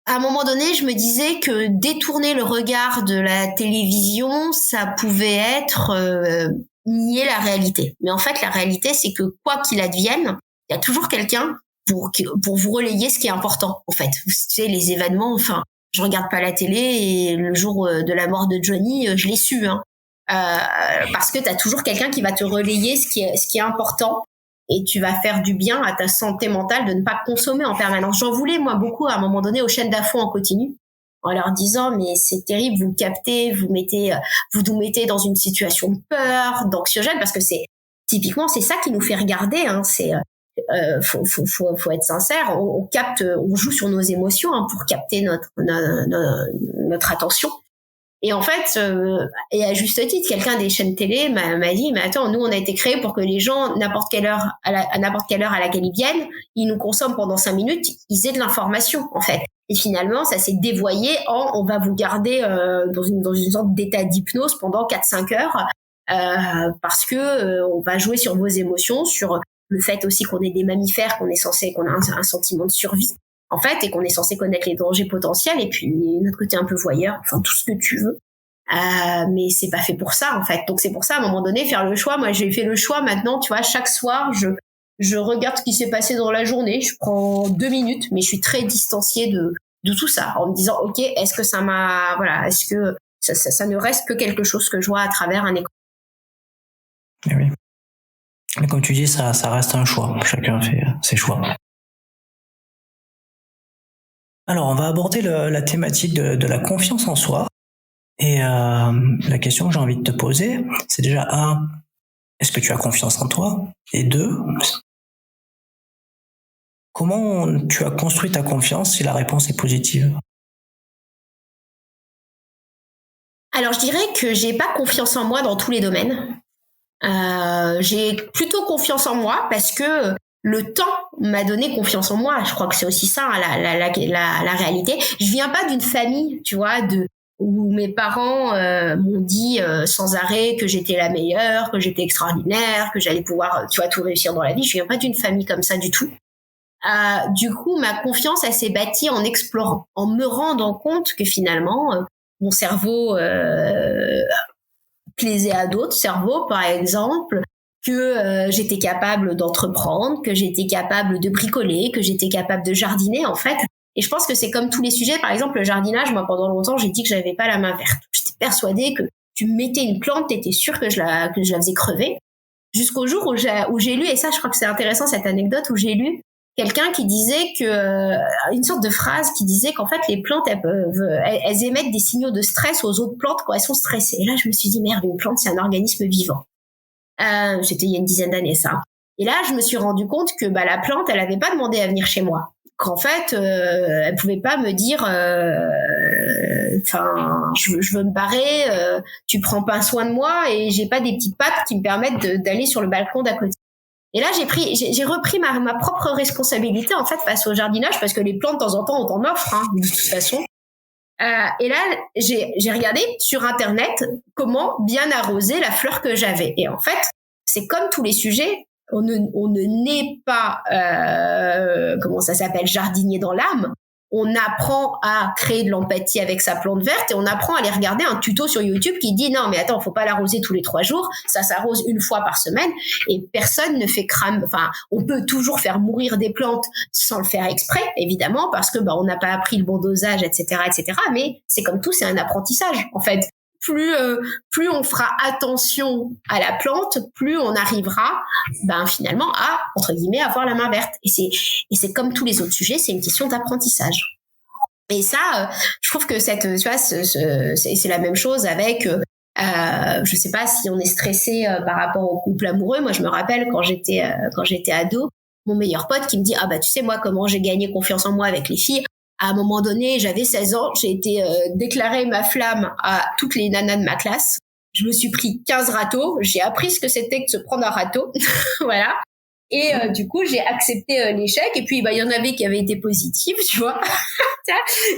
à un moment donné, je me disais que détourner le regard de la télévision, ça pouvait être nier la réalité. Mais en fait, la réalité, c'est que quoi qu'il advienne, il y a toujours quelqu'un pour vous relayer ce qui est important, en fait. Tu sais, les événements, enfin, je regarde pas la télé et le jour de la mort de Johnny, je l'ai su, hein. Parce que t'as toujours quelqu'un qui va te relayer ce qui est important. Et tu vas faire du bien à ta santé mentale de ne pas consommer en permanence. J'en voulais, moi, beaucoup, à un moment donné, aux chaînes d'infos en continu, en leur disant, mais c'est terrible, vous captez, vous nous mettez dans une situation de peur, d'anxiogène, parce que typiquement, c'est ça qui nous fait regarder, hein, faut être sincère, on capte, on joue sur nos émotions, hein, pour capter notre attention. Et en fait, et à juste titre, quelqu'un des chaînes télé m'a dit, mais attends, nous on a été créés pour que les gens, à n'importe quelle heure à laquelle ils viennent, ils nous consomment pendant 5 minutes, ils aient de l'information en fait. Et finalement, ça s'est dévoyé on va vous garder dans une sorte d'état d'hypnose pendant 4-5 heures, parce que on va jouer sur vos émotions, sur le fait aussi qu'on est des mammifères, qu'on a un sentiment de survie. En fait, et qu'on est censé connaître les dangers potentiels, et puis notre côté un peu voyeur, enfin tout ce que tu veux. Mais c'est pas fait pour ça, en fait. Donc c'est pour ça, à un moment donné, faire le choix. Moi, j'ai fait le choix maintenant, tu vois, chaque soir, je regarde ce qui s'est passé dans la journée, je prends 2 minutes, mais je suis très distanciée de tout ça, en me disant, ok, est-ce que est-ce que ça ne reste que quelque chose que je vois à travers un écran.
Et oui. Mais comme tu dis, ça reste un choix. Chacun fait ses choix. Alors, on va aborder la thématique de la confiance en soi. Et la question que j'ai envie de te poser, c'est déjà est-ce que tu as confiance en toi? Et 2, comment tu as construit ta confiance si la réponse est positive?
Alors, je dirais que j'ai pas confiance en moi dans tous les domaines. J'ai plutôt confiance en moi parce que le temps m'a donné confiance en moi. Je crois que c'est aussi ça, hein, la réalité. Je viens pas d'une famille, tu vois, où mes parents m'ont dit sans arrêt que j'étais la meilleure, que j'étais extraordinaire, que j'allais pouvoir, tu vois, tout réussir dans la vie. Je viens pas d'une famille comme ça du tout. Du coup, ma confiance, elle s'est bâtie en explorant, en me rendant compte que finalement, mon cerveau plaisait à d'autres cerveaux, par exemple, que j'étais capable d'entreprendre, que j'étais capable de bricoler, que j'étais capable de jardiner, en fait. Et je pense que c'est comme tous les sujets. Par exemple, le jardinage, moi, pendant longtemps, j'ai dit que j'avais pas la main verte. J'étais persuadée que tu mettais une plante, t'étais sûre que je la faisais crever. Jusqu'au jour où j'ai lu, et ça, je crois que c'est intéressant, cette anecdote, où j'ai lu quelqu'un qui disait une sorte de phrase qui disait qu'en fait, les plantes, elles émettent des signaux de stress aux autres plantes quand elles sont stressées. Et là, je me suis dit, merde, une plante, c'est un organisme vivant. C'était il y a une dizaine d'années, ça. Et là, je me suis rendu compte que la plante, elle avait pas demandé à venir chez moi. Qu'en fait, elle pouvait pas me dire, je veux me barrer, tu prends pas soin de moi, et j'ai pas des petites pattes qui me permettent d'aller sur le balcon d'à côté. Et là, j'ai repris ma propre responsabilité, en fait, face au jardinage, parce que les plantes, de temps en temps, on t'en offre, hein, de toute façon. Et là, j'ai regardé sur Internet comment bien arroser la fleur que j'avais. Et en fait, c'est comme tous les sujets, on ne naît pas, jardinier dans l'âme. On apprend à créer de l'empathie avec sa plante verte, et on apprend à aller regarder un tuto sur YouTube qui dit non mais attends, faut pas l'arroser tous les 3 jours, ça s'arrose une fois par semaine, et personne ne fait on peut toujours faire mourir des plantes sans le faire exprès, évidemment, parce que on n'a pas appris le bon dosage, etc., mais c'est comme tout, c'est un apprentissage en fait. Plus on fera attention à la plante, plus on arrivera finalement à, entre guillemets, avoir la main verte. Et c'est comme tous les autres sujets, c'est une question d'apprentissage. Et ça, je trouve que c'est la même chose avec Je sais pas si on est stressé par rapport au couple amoureux. Moi, je me rappelle quand j'étais ado, mon meilleur pote qui me dit tu sais moi comment j'ai gagné confiance en moi avec les filles. À un moment donné, j'avais 16 ans, j'ai été déclarer ma flamme à toutes les nanas de ma classe. Je me suis pris 15 râteaux, j'ai appris ce que c'était que de se prendre un râteau. Voilà. Et du coup, j'ai accepté l'échec. Et puis, il y en avait qui avaient été positives, tu vois.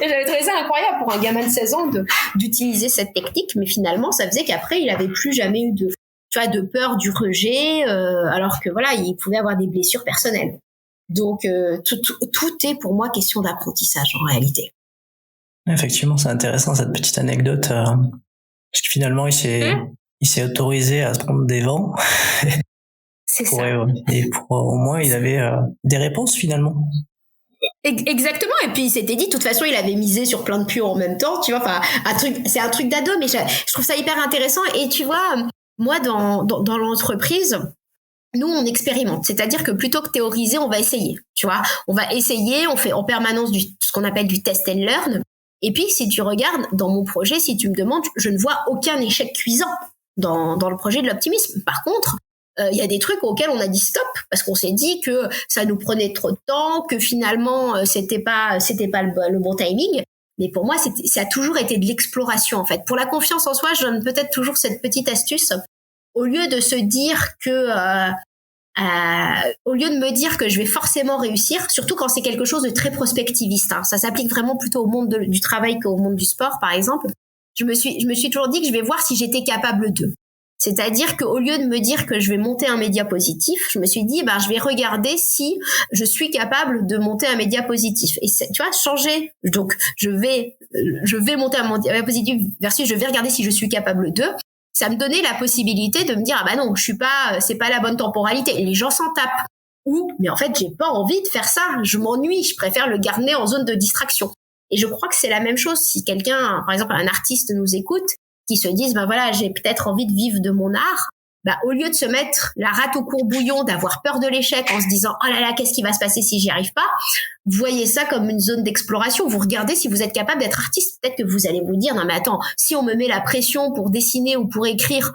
Et j'avais trouvé ça incroyable pour un gamin de 16 ans d'utiliser cette technique. Mais finalement, ça faisait qu'après, il avait plus jamais eu de peur du rejet, alors que voilà, il pouvait avoir des blessures personnelles. Donc, tout est pour moi question d'apprentissage en réalité.
Effectivement, c'est intéressant cette petite anecdote. Parce que finalement, il s'est autorisé à se prendre des vents.
C'est ça.
Et au moins, il avait des réponses finalement.
Exactement. Et puis il s'était dit, de toute façon, il avait misé sur plein de pions en même temps. Tu vois, c'est un truc d'ado, mais je trouve ça hyper intéressant. Et tu vois, moi, dans l'entreprise, nous, on expérimente. C'est-à-dire que plutôt que théoriser, on va essayer. Tu vois, on va essayer. On fait en permanence ce qu'on appelle du test and learn. Et puis, si tu regardes dans mon projet, si tu me demandes, je ne vois aucun échec cuisant dans le projet de l'optimisme. Par contre, y a des trucs auxquels on a dit stop parce qu'on s'est dit que ça nous prenait trop de temps, que finalement c'était pas le bon timing. Mais pour moi, ça a toujours été de l'exploration en fait. Pour la confiance en soi, je donne peut-être toujours cette petite astuce. Au lieu de se dire que au lieu de me dire que je vais forcément réussir, surtout quand c'est quelque chose de très prospectiviste, hein, ça s'applique vraiment plutôt au monde du travail qu'au monde du sport, par exemple. Je me suis toujours dit que je vais voir si j'étais capable d'eux. C'est-à-dire qu'au lieu de me dire que je vais monter un média positif, je me suis dit, je vais regarder si je suis capable de monter un média positif. Et tu vois, changer. Donc, je vais monter un média positif versus je vais regarder si je suis capable d'eux. Ça me donnait la possibilité de me dire, non, c'est pas la bonne temporalité. Et les gens s'en tapent. Mais en fait, j'ai pas envie de faire ça. Je m'ennuie. Je préfère le garder en zone de distraction. Et je crois que c'est la même chose si quelqu'un, par exemple, un artiste nous écoute, qui se disent, voilà, j'ai peut-être envie de vivre de mon art, au lieu de se mettre la rate au courbouillon, d'avoir peur de l'échec en se disant, oh là là, qu'est-ce qui va se passer si j'y arrive pas, voyez ça comme une zone d'exploration. Vous regardez si vous êtes capable d'être artiste. Peut-être que vous allez vous dire, non mais attends, si on me met la pression pour dessiner ou pour écrire,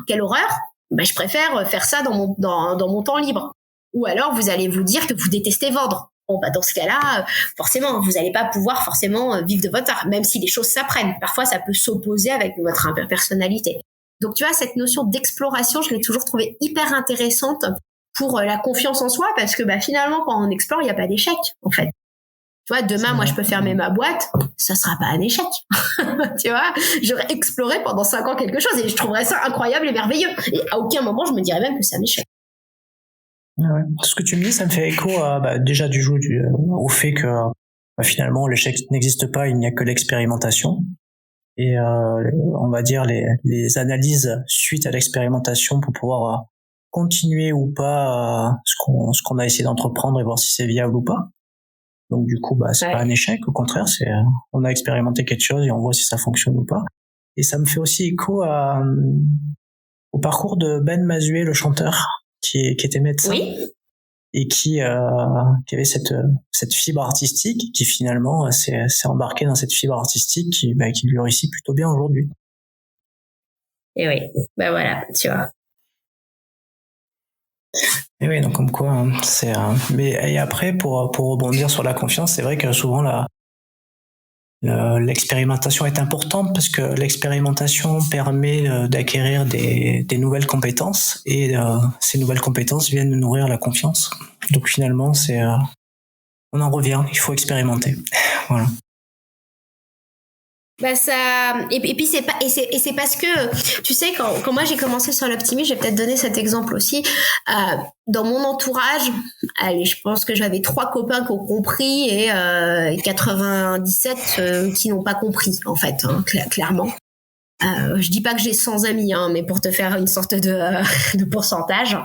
quelle horreur, je préfère faire ça dans mon temps libre. Ou alors vous allez vous dire que vous détestez vendre. Bon, dans ce cas-là, forcément, vous n'allez pas pouvoir forcément vivre de votre art, même si les choses s'apprennent. Parfois, ça peut s'opposer avec votre personnalité. Donc, tu vois, cette notion d'exploration, je l'ai toujours trouvée hyper intéressante pour la confiance en soi, parce que finalement, quand on explore, il n'y a pas d'échec, en fait. Tu vois, demain, moi, je peux fermer ma boîte, ça sera pas un échec. Tu vois, j'aurais exploré pendant 5 ans quelque chose et je trouverais ça incroyable et merveilleux. Et à aucun moment, je me dirais même que c'est un échec.
Ouais. Ce que tu me dis, ça me fait écho déjà au fait que finalement l'échec n'existe pas, il n'y a que l'expérimentation. Et on va dire les analyses suite à l'expérimentation pour pouvoir continuer ou pas ce qu'on a essayé d'entreprendre et voir si c'est viable ou pas. Donc du coup, c'est pas un échec, au contraire, on a expérimenté quelque chose et on voit si ça fonctionne ou pas. Et ça me fait aussi écho au parcours de Ben Mazué, le chanteur, qui était médecin.
Oui.
Et qui avait cette fibre artistique, qui finalement s'est embarqué dans cette fibre artistique qui lui réussit plutôt bien aujourd'hui.
Et oui, voilà, tu vois.
Et oui, donc comme quoi, et après pour rebondir sur la confiance, c'est vrai que souvent l'expérimentation est importante parce que l'expérimentation permet d'acquérir des nouvelles compétences et ces nouvelles compétences viennent nourrir la confiance. Donc finalement, on en revient, il faut expérimenter. Voilà.
Et puis c'est parce que tu sais quand moi j'ai commencé sur l'optimisme, j'ai peut-être donné cet exemple aussi, dans mon entourage, allez, je pense que j'avais 3 copains qui ont compris et 97 qui n'ont pas compris en fait, hein, clairement. Je dis pas que j'ai 100 amis, hein, mais pour te faire une sorte de pourcentage.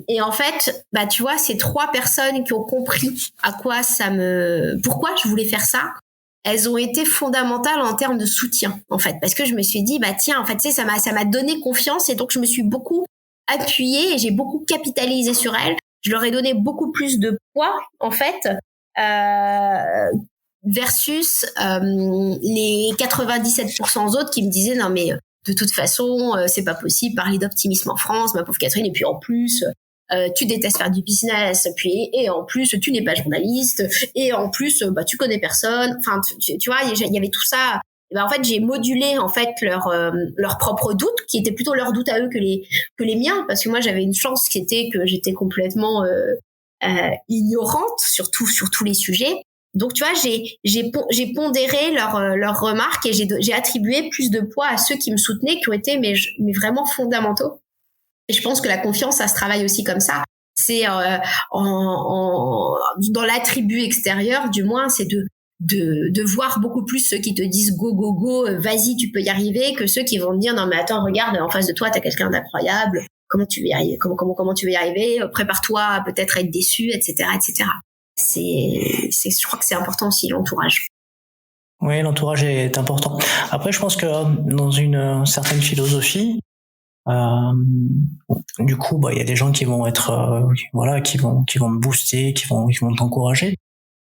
Et en fait, tu vois, ces 3 personnes qui ont compris pourquoi je voulais faire ça, elles ont été fondamentales en termes de soutien, en fait, parce que je me suis dit, tiens, en fait, tu sais, ça m'a donné confiance et donc je me suis beaucoup appuyée et j'ai beaucoup capitalisé sur elles. Je leur ai donné beaucoup plus de poids, en fait, versus les 97% autres qui me disaient, non mais de toute façon, c'est pas possible, parler d'optimisme en France, ma pauvre Catherine, et puis en plus, tu détestes faire du business, puis et en plus tu n'es pas journaliste, et en plus tu connais personne. Enfin, tu vois, il y avait tout ça. Et en fait, j'ai modulé en fait leurs propres doutes, qui étaient plutôt leurs doutes à eux que les miens, parce que moi j'avais une chance qui était que j'étais complètement ignorante sur tous les sujets. Donc tu vois, j'ai pondéré leurs remarques et j'ai attribué plus de poids à ceux qui me soutenaient, qui ont été mais vraiment fondamentaux. Et je pense que la confiance, ça se travaille aussi comme ça. C'est dans l'attribut extérieur, du moins, c'est de voir beaucoup plus ceux qui te disent go go go, vas-y, tu peux y arriver, que ceux qui vont te dire non mais attends, regarde, en face de toi, t'as quelqu'un d'incroyable, comment tu veux y arriver, comment tu veux y arriver, prépare-toi à peut-être être déçu, etc., etc. Je crois que c'est important aussi, l'entourage.
Oui, l'entourage est important. Après, je pense que dans une certaine philosophie, du coup, il y a des gens qui vont être, qui vont me booster, qui vont t'encourager.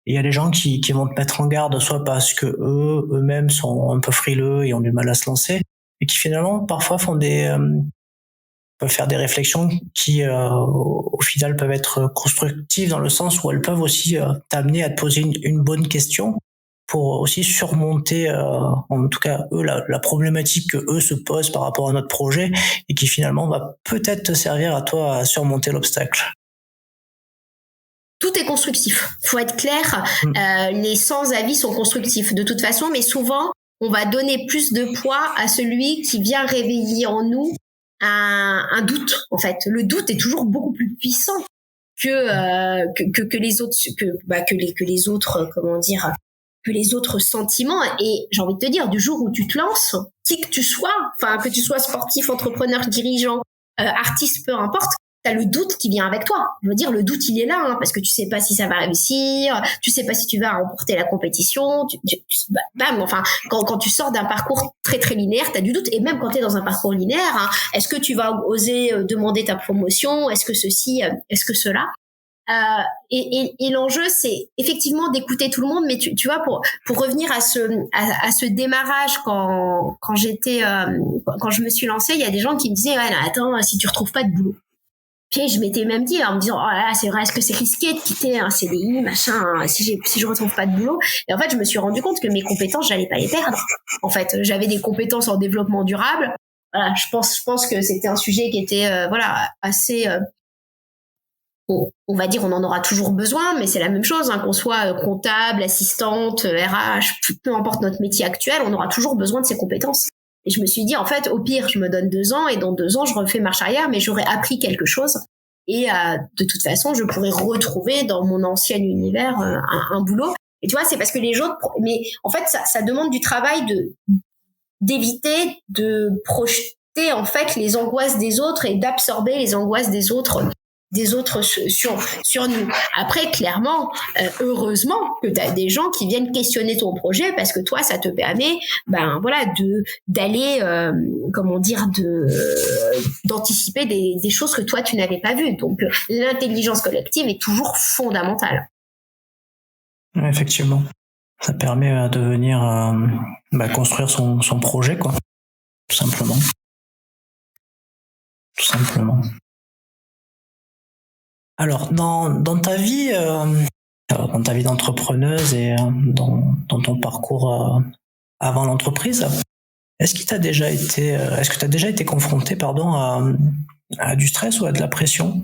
Et il y a des gens qui vont te mettre en garde, soit parce que eux-mêmes sont un peu frileux et ont du mal à se lancer, et qui finalement parfois peuvent faire des réflexions qui, au final, peuvent être constructives dans le sens où elles peuvent aussi t'amener à te poser une bonne question pour aussi surmonter, en tout cas, eux, la problématique que eux se posent par rapport à notre projet et qui finalement va peut-être te servir à toi à surmonter l'obstacle.
Tout est constructif. Faut être clair. Les sans-avis sont constructifs de toute façon, mais souvent, on va donner plus de poids à celui qui vient réveiller en nous un doute. En fait, le doute est toujours beaucoup plus puissant que les autres, que les autres, comment dire, que les autres sentiments. Et j'ai envie de te dire, du jour où tu te lances, qui que tu sois, enfin que tu sois sportif, entrepreneur, dirigeant, artiste, peu importe, t'as le doute qui vient avec toi. Je veux dire, le doute, il est là, parce que tu sais pas si ça va réussir, tu sais pas si tu vas remporter la compétition, enfin, quand tu sors d'un parcours très très linéaire, t'as du doute. Et même quand t'es dans un parcours linéaire, est-ce que tu vas oser demander ta promotion, est-ce que ceci, est-ce que cela? Et l'enjeu, c'est effectivement d'écouter tout le monde, mais tu vois, pour revenir à ce démarrage, quand je me suis lancée, il y a des gens qui me disaient, ouais, non, attends, si tu retrouves pas de boulot. Puis je m'étais même dit, en me disant, oh là là, c'est vrai, est-ce que c'est risqué de quitter un CDI, machin, si je retrouve pas de boulot? Et en fait, je me suis rendu compte que mes compétences, j'allais pas les perdre. En fait, j'avais des compétences en développement durable. Voilà, je pense que c'était un sujet qui était, assez, on va dire, on en aura toujours besoin, mais c'est la même chose, qu'on soit comptable, assistante, RH, peu importe notre métier actuel, on aura toujours besoin de ces compétences. Et je me suis dit, en fait, au pire, je me donne 2 ans et dans 2 ans, je refais marche arrière, mais j'aurais appris quelque chose. Et de toute façon, je pourrais retrouver dans mon ancien univers un boulot. Et tu vois, c'est parce que les autres... Mais en fait, ça demande du travail d'éviter de projeter, en fait, les angoisses des autres et d'absorber les angoisses des autres sur nous. Après, clairement, heureusement que tu as des gens qui viennent questionner ton projet, parce que toi, ça te permet, d'aller, d'anticiper des choses que toi, tu n'avais pas vues. Donc, l'intelligence collective est toujours fondamentale.
Effectivement. Ça permet de venir construire son projet, quoi. Tout simplement. Alors, dans ta vie d'entrepreneuse et dans ton parcours avant l'entreprise, est-ce que tu as déjà été confronté, à du stress ou à de la pression?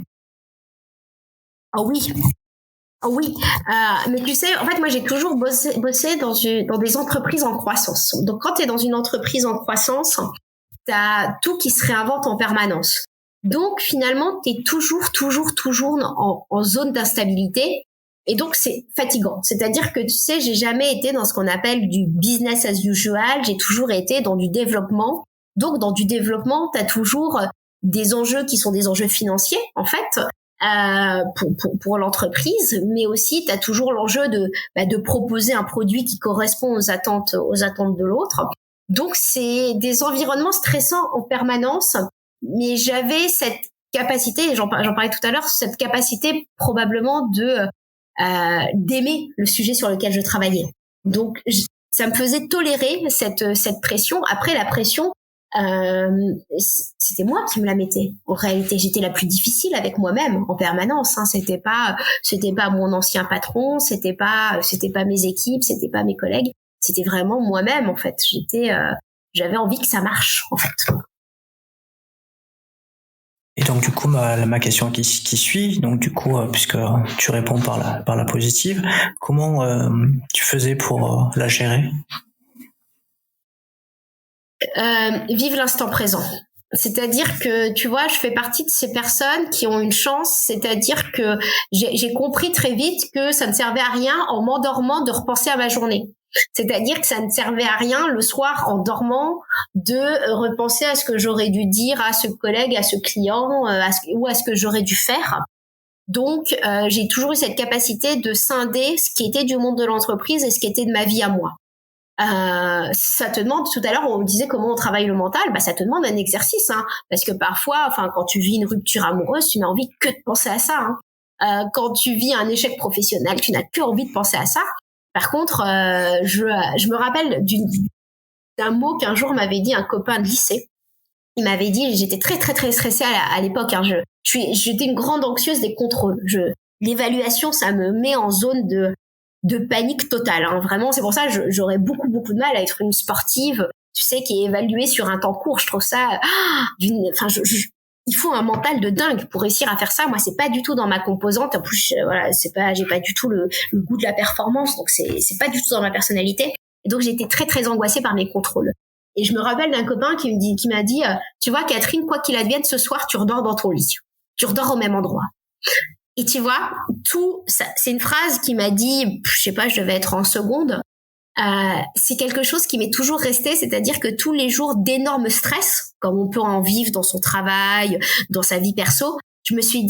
Oh oui. Mais tu sais, en fait, moi, j'ai toujours bossé dans des entreprises en croissance. Donc, quand tu es dans une entreprise en croissance, tu as tout qui se réinvente en permanence. Donc, finalement, tu es toujours en zone d'instabilité. Et donc, c'est fatigant. C'est-à-dire que, tu sais, j'ai jamais été dans ce qu'on appelle du business as usual. J'ai toujours été dans du développement. Donc, dans du développement, tu as toujours des enjeux qui sont des enjeux financiers, en fait, pour l'entreprise. Mais aussi, tu as toujours l'enjeu de proposer un produit qui correspond aux attentes de l'autre. Donc, c'est des environnements stressants en permanence. Mais j'avais cette capacité, j'en parlais tout à l'heure, cette capacité probablement d'aimer le sujet sur lequel je travaillais. Donc ça me faisait tolérer cette pression. Après, la pression, c'était moi qui me la mettais. En réalité, j'étais la plus difficile avec moi-même en permanence. C'était pas mon ancien patron, c'était pas mes équipes, c'était pas mes collègues, c'était vraiment moi-même en fait. J'avais envie que ça marche en fait.
Et donc du coup ma question qui suit, donc du coup puisque tu réponds par la positive, comment tu faisais pour la gérer?
Vivre l'instant présent. C'est-à-dire que, tu vois, je fais partie de ces personnes qui ont une chance, c'est-à-dire que j'ai compris très vite que ça ne servait à rien en m'endormant de repenser à ma journée. C'est-à-dire que ça ne servait à rien le soir en dormant de repenser à ce que j'aurais dû dire à ce collègue, à ce client, ou à ce que j'aurais dû faire. Donc, j'ai toujours eu cette capacité de scinder ce qui était du monde de l'entreprise et ce qui était de ma vie à moi. Ça te demande, tout à l'heure on disait comment on travaille le mental, ça te demande un exercice, parce que parfois, quand tu vis une rupture amoureuse, tu n'as envie que de penser à ça. Quand tu vis un échec professionnel, tu n'as que envie de penser à ça. Par contre, je me rappelle d'un mot qu'un jour m'avait dit un copain de lycée. Il m'avait dit, j'étais très très très stressée à l'époque. J'étais une grande anxieuse des contrôles. L'évaluation, ça me met en zone de panique totale. Vraiment, c'est pour ça que j'aurais beaucoup beaucoup de mal à être une sportive, tu sais, qui est évaluée sur un temps court. Je trouve ça, il faut un mental de dingue pour réussir à faire ça. Moi, c'est pas du tout dans ma composante. En plus, j'ai pas du tout le goût de la performance, donc c'est pas du tout dans ma personnalité. Et donc, j'étais très très angoissée par mes contrôles. Et je me rappelle d'un copain qui m'a dit, tu vois, Catherine, quoi qu'il advienne, ce soir, tu redors dans ton lit. Tu redors au même endroit. Et tu vois, tout ça, c'est une phrase qui m'a dit, je sais pas, je devais être en seconde. C'est quelque chose qui m'est toujours resté, c'est-à-dire que tous les jours d'énormes stress, comme on peut en vivre dans son travail, dans sa vie perso, je me suis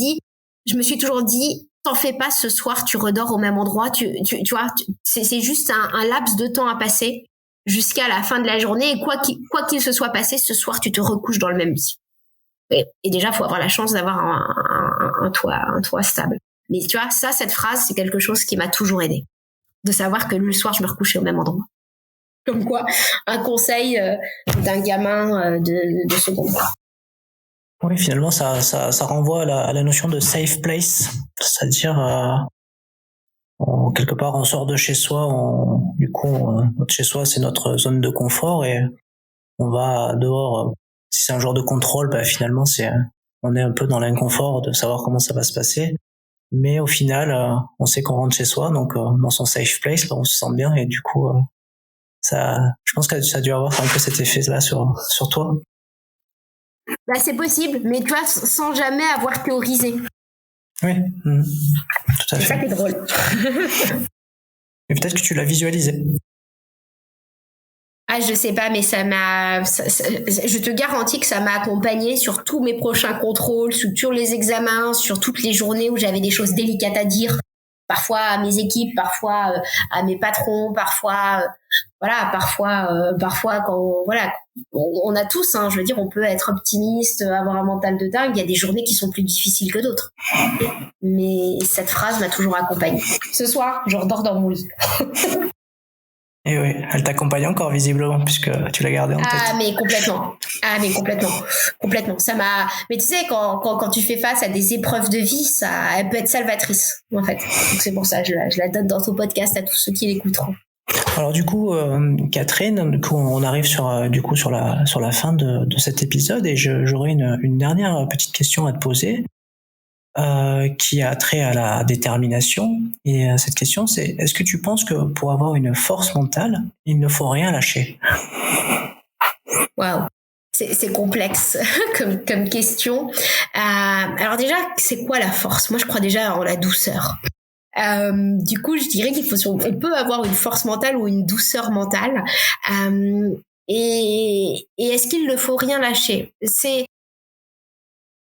toujours dit, t'en fais pas, ce soir, tu redors au même endroit. Tu vois, c'est juste un laps de temps à passer jusqu'à la fin de la journée. Et quoi qu'il se soit passé, ce soir, tu te recouches dans le même lit. Et déjà, faut avoir la chance d'avoir un toit stable. Mais tu vois, cette phrase, c'est quelque chose qui m'a toujours aidée. De savoir que le soir, je me recouchais au même endroit. Comme quoi, un conseil d'un gamin de seconde.
Oui, finalement, ça renvoie à la notion de safe place. C'est-à-dire, quelque part, on sort de chez soi, notre chez soi, c'est notre zone de confort et on va dehors. Si c'est un genre de contrôle, finalement, on est un peu dans l'inconfort de savoir comment ça va se passer. Mais au final, on sait qu'on rentre chez soi, donc dans son safe place, on se sent bien et du coup, je pense que ça a dû avoir un peu cet effet-là sur toi.
C'est possible, mais tu vois, sans jamais avoir théorisé.
Oui, tout à fait.
C'est ça qui est drôle.
Et peut-être que tu l'as visualisé.
Je sais pas, mais je te garantis que ça m'a accompagnée sur tous mes prochains contrôles, sur les examens, sur toutes les journées où j'avais des choses délicates à dire, parfois à mes équipes, parfois à mes patrons, parfois quand, on a tous, je veux dire, on peut être optimiste, avoir un mental de dingue, il y a des journées qui sont plus difficiles que d'autres. Mais cette phrase m'a toujours accompagnée. Ce soir, je redors dans mon lit.
Et oui, elle t'accompagne encore visiblement puisque tu l'as gardée en tête.
Mais complètement. Ça m'a. Mais tu sais, quand tu fais face à des épreuves de vie, elle peut être salvatrice en fait. Donc c'est pour ça, je la donne dans ton podcast à tous ceux qui l'écouteront.
Alors du coup, Catherine, on arrive sur la fin de cet épisode et j'aurais une dernière petite question à te poser. Qui a trait à la détermination. Et cette question, c'est: est-ce que tu penses que pour avoir une force mentale, il ne faut rien lâcher?
Waouh, c'est complexe comme question. Alors déjà, c'est quoi la force? Moi, je crois déjà en la douceur. Du coup, je dirais on peut avoir une force mentale ou une douceur mentale. Et est-ce qu'il ne faut rien lâcher?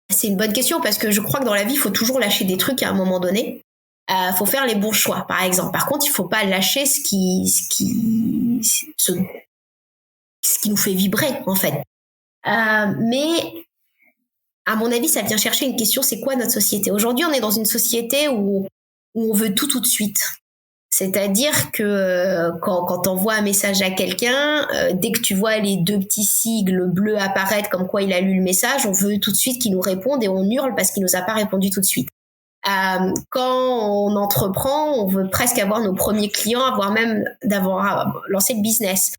C'est une bonne question parce que je crois que dans la vie, il faut toujours lâcher des trucs à un moment donné. Faut faire les bons choix, par exemple. Par contre, il faut pas lâcher ce qui nous fait vibrer, en fait. Mais à mon avis, ça vient chercher une question, c'est quoi notre société? Aujourd'hui, on est dans une société où on veut tout de suite. C'est-à-dire que quand t'envoies un message à quelqu'un, dès que tu vois les 2 petits sigles bleus apparaître comme quoi il a lu le message, on veut tout de suite qu'il nous réponde et on hurle parce qu'il nous a pas répondu tout de suite. Quand on entreprend, on veut presque avoir nos premiers clients, voire même d'avoir lancé le business.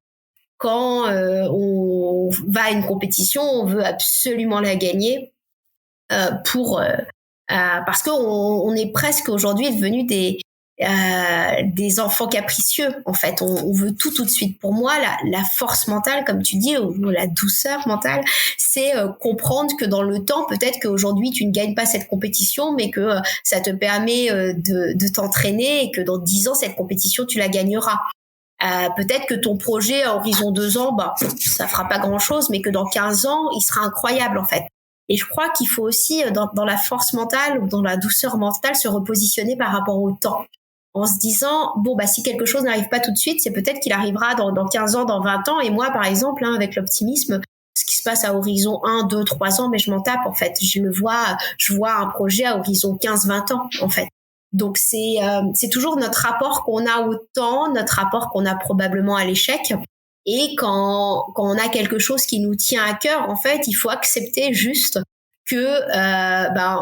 Quand on va à une compétition, on veut absolument la gagner parce qu'on est presque aujourd'hui devenus des enfants capricieux, en fait. On veut tout de suite. Pour moi, la force mentale, comme tu dis, ou la douceur mentale, c'est comprendre que dans le temps, peut-être qu'aujourd'hui, tu ne gagnes pas cette compétition, mais que ça te permet de t'entraîner et que dans 10 ans, cette compétition, tu la gagneras. Peut-être que ton projet à horizon 2 ans, ça fera pas grand-chose, mais que dans 15 ans, il sera incroyable, en fait. Et je crois qu'il faut aussi, dans la force mentale ou dans la douceur mentale, se repositionner par rapport au temps. En se disant, si quelque chose n'arrive pas tout de suite, c'est peut-être qu'il arrivera dans 15 ans, dans 20 ans. Et moi, par exemple, avec l'optimisme, ce qui se passe à horizon 1, 2, 3 ans, mais je m'en tape, en fait. Je vois un projet à horizon 15, 20 ans, en fait. Donc, c'est toujours notre rapport qu'on a au temps, notre rapport qu'on a probablement à l'échec. Et quand on a quelque chose qui nous tient à cœur, en fait, il faut accepter juste que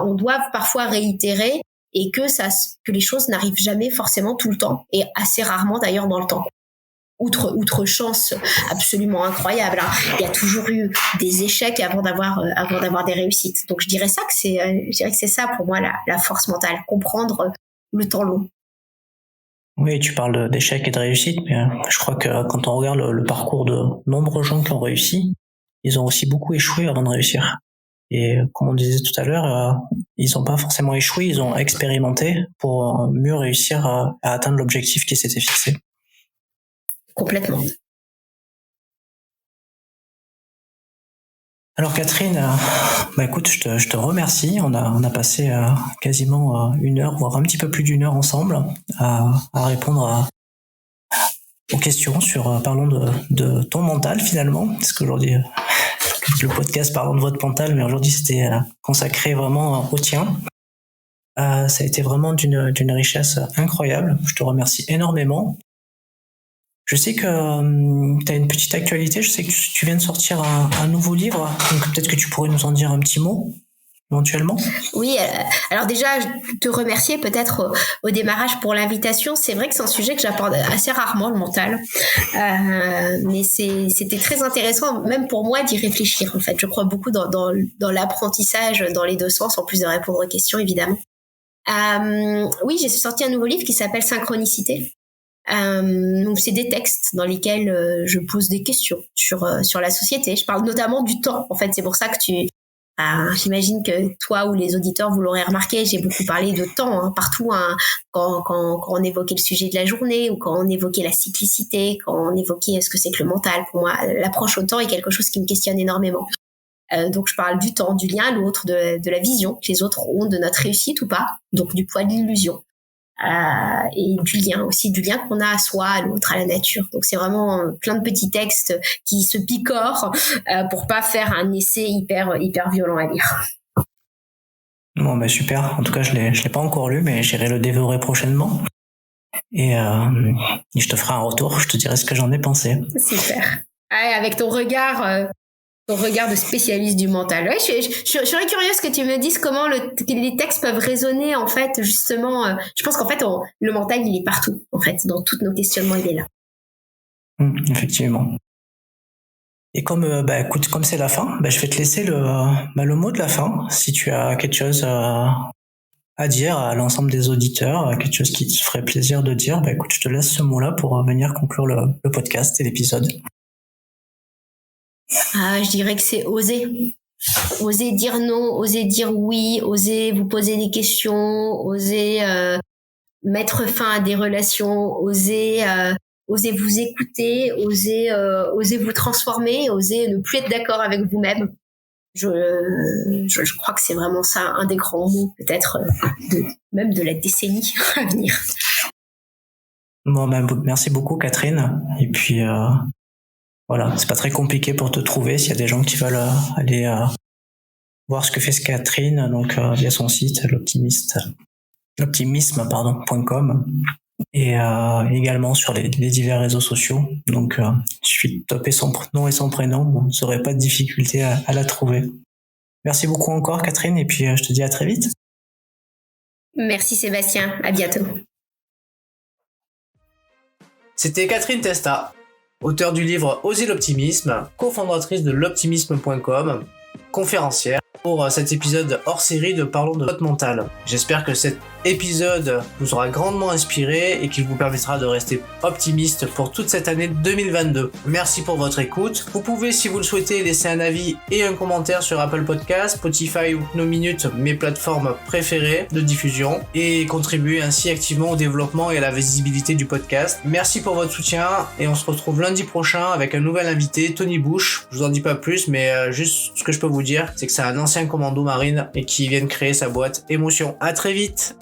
on doit parfois réitérer et que les choses n'arrivent jamais forcément tout le temps et assez rarement d'ailleurs dans le temps. Outre chance absolument incroyable, hein, il y a toujours eu des échecs avant d'avoir des réussites. Donc je dirais que c'est ça pour moi la force mentale, comprendre le temps long.
Oui, tu parles d'échecs et de réussite, mais je crois que quand on regarde le parcours de nombreux gens qui ont réussi, ils ont aussi beaucoup échoué avant de réussir. Et comme on disait tout à l'heure, ils n'ont pas forcément échoué, ils ont expérimenté pour mieux réussir à atteindre l'objectif qui s'était fixé.
Complètement.
Alors Catherine, écoute, je te remercie. On a passé quasiment 1 heure, voire un petit peu plus d'1 heure ensemble à répondre aux questions parlons de ton mental finalement, parce qu'aujourd'hui le podcast parlant de votre mental, mais aujourd'hui c'était consacré vraiment au tien. Ça a été vraiment d'une richesse incroyable. Je te remercie énormément. Je sais que tu as une petite actualité. Je sais que tu viens de sortir un nouveau livre, donc peut-être que tu pourrais nous en dire un petit mot éventuellement.
Oui, alors déjà, je te remercier peut-être au démarrage pour l'invitation. C'est vrai que c'est un sujet que j'aborde assez rarement, le mental. Mais c'était très intéressant, même pour moi, d'y réfléchir. En fait, je crois beaucoup dans l'apprentissage dans les 2 sens, en plus de répondre aux questions, évidemment. Oui, j'ai sorti un nouveau livre qui s'appelle Synchronicité. Donc c'est des textes dans lesquels je pose des questions sur la société. Je parle notamment du temps. En fait, c'est pour ça que j'imagine que toi ou les auditeurs vous l'aurez remarqué, j'ai beaucoup parlé de temps partout, quand on évoquait le sujet de la journée ou quand on évoquait la cyclicité, quand on évoquait ce que c'est que le mental. Pour moi, l'approche au temps est quelque chose qui me questionne énormément. Donc je parle du temps, du lien à l'autre, de la vision que les autres ont de notre réussite ou pas, donc du poids de l'illusion. Et du lien qu'on a à soi, à l'autre, à la nature. Donc c'est vraiment plein de petits textes qui se picorent pour pas faire un essai hyper violent à lire.
Bon, super. En tout cas, je l'ai pas encore lu, mais j'irai le dévorer prochainement. Et je te ferai un retour. Je te dirai ce que j'en ai pensé.
Super. Avec ton regard de spécialiste du mental. Ouais, je serais curieuse que tu me dises comment les textes peuvent résonner, en fait, justement. Je pense qu'en fait, le mental, il est partout, en fait. Dans tous nos questionnements, il est là.
Effectivement. Et comme, écoute, comme c'est la fin, je vais te laisser le mot de la fin. Si tu as quelque chose à dire à l'ensemble des auditeurs, quelque chose qui te ferait plaisir de dire, écoute, je te laisse ce mot-là pour venir conclure le podcast et l'épisode.
Je dirais que c'est oser. Oser dire non, oser dire oui, oser vous poser des questions, oser mettre fin à des relations, oser vous écouter, oser vous transformer, oser ne plus être d'accord avec vous-même. Je crois que c'est vraiment ça, un des grands mots, peut-être, même de la décennie à venir.
Bon, merci beaucoup, Catherine. Et puis, voilà, c'est pas très compliqué pour te trouver s'il y a des gens qui veulent aller voir ce que fait Catherine, donc via son site, l'optimisme.com. et également sur les divers réseaux sociaux. Donc, il suffit de taper son nom et son prénom, vous n'aurez pas de difficulté à la trouver. Merci beaucoup encore, Catherine, et puis je te dis à très vite.
Merci Sébastien, à bientôt.
C'était Catherine Testa, auteure du livre Osez l'optimisme, cofondatrice de l'optimisme.com, conférencière, pour cet épisode hors série de Parlons de votre mental. J'espère que cet épisode vous aura grandement inspiré et qu'il vous permettra de rester optimiste pour toute cette année 2022. Merci pour votre écoute. Vous pouvez, si vous le souhaitez, laisser un avis et un commentaire sur Apple Podcasts, Spotify ou No Minute, mes plateformes préférées de diffusion, et contribuer ainsi activement au développement et à la visibilité du podcast. Merci pour votre soutien et on se retrouve lundi prochain avec un nouvel invité, Tony Bush. Je vous en dis pas plus, mais juste ce que je peux vous dire, c'est que c'est un ancien commando marine et qui vient de créer sa boîte Émotion. À très vite.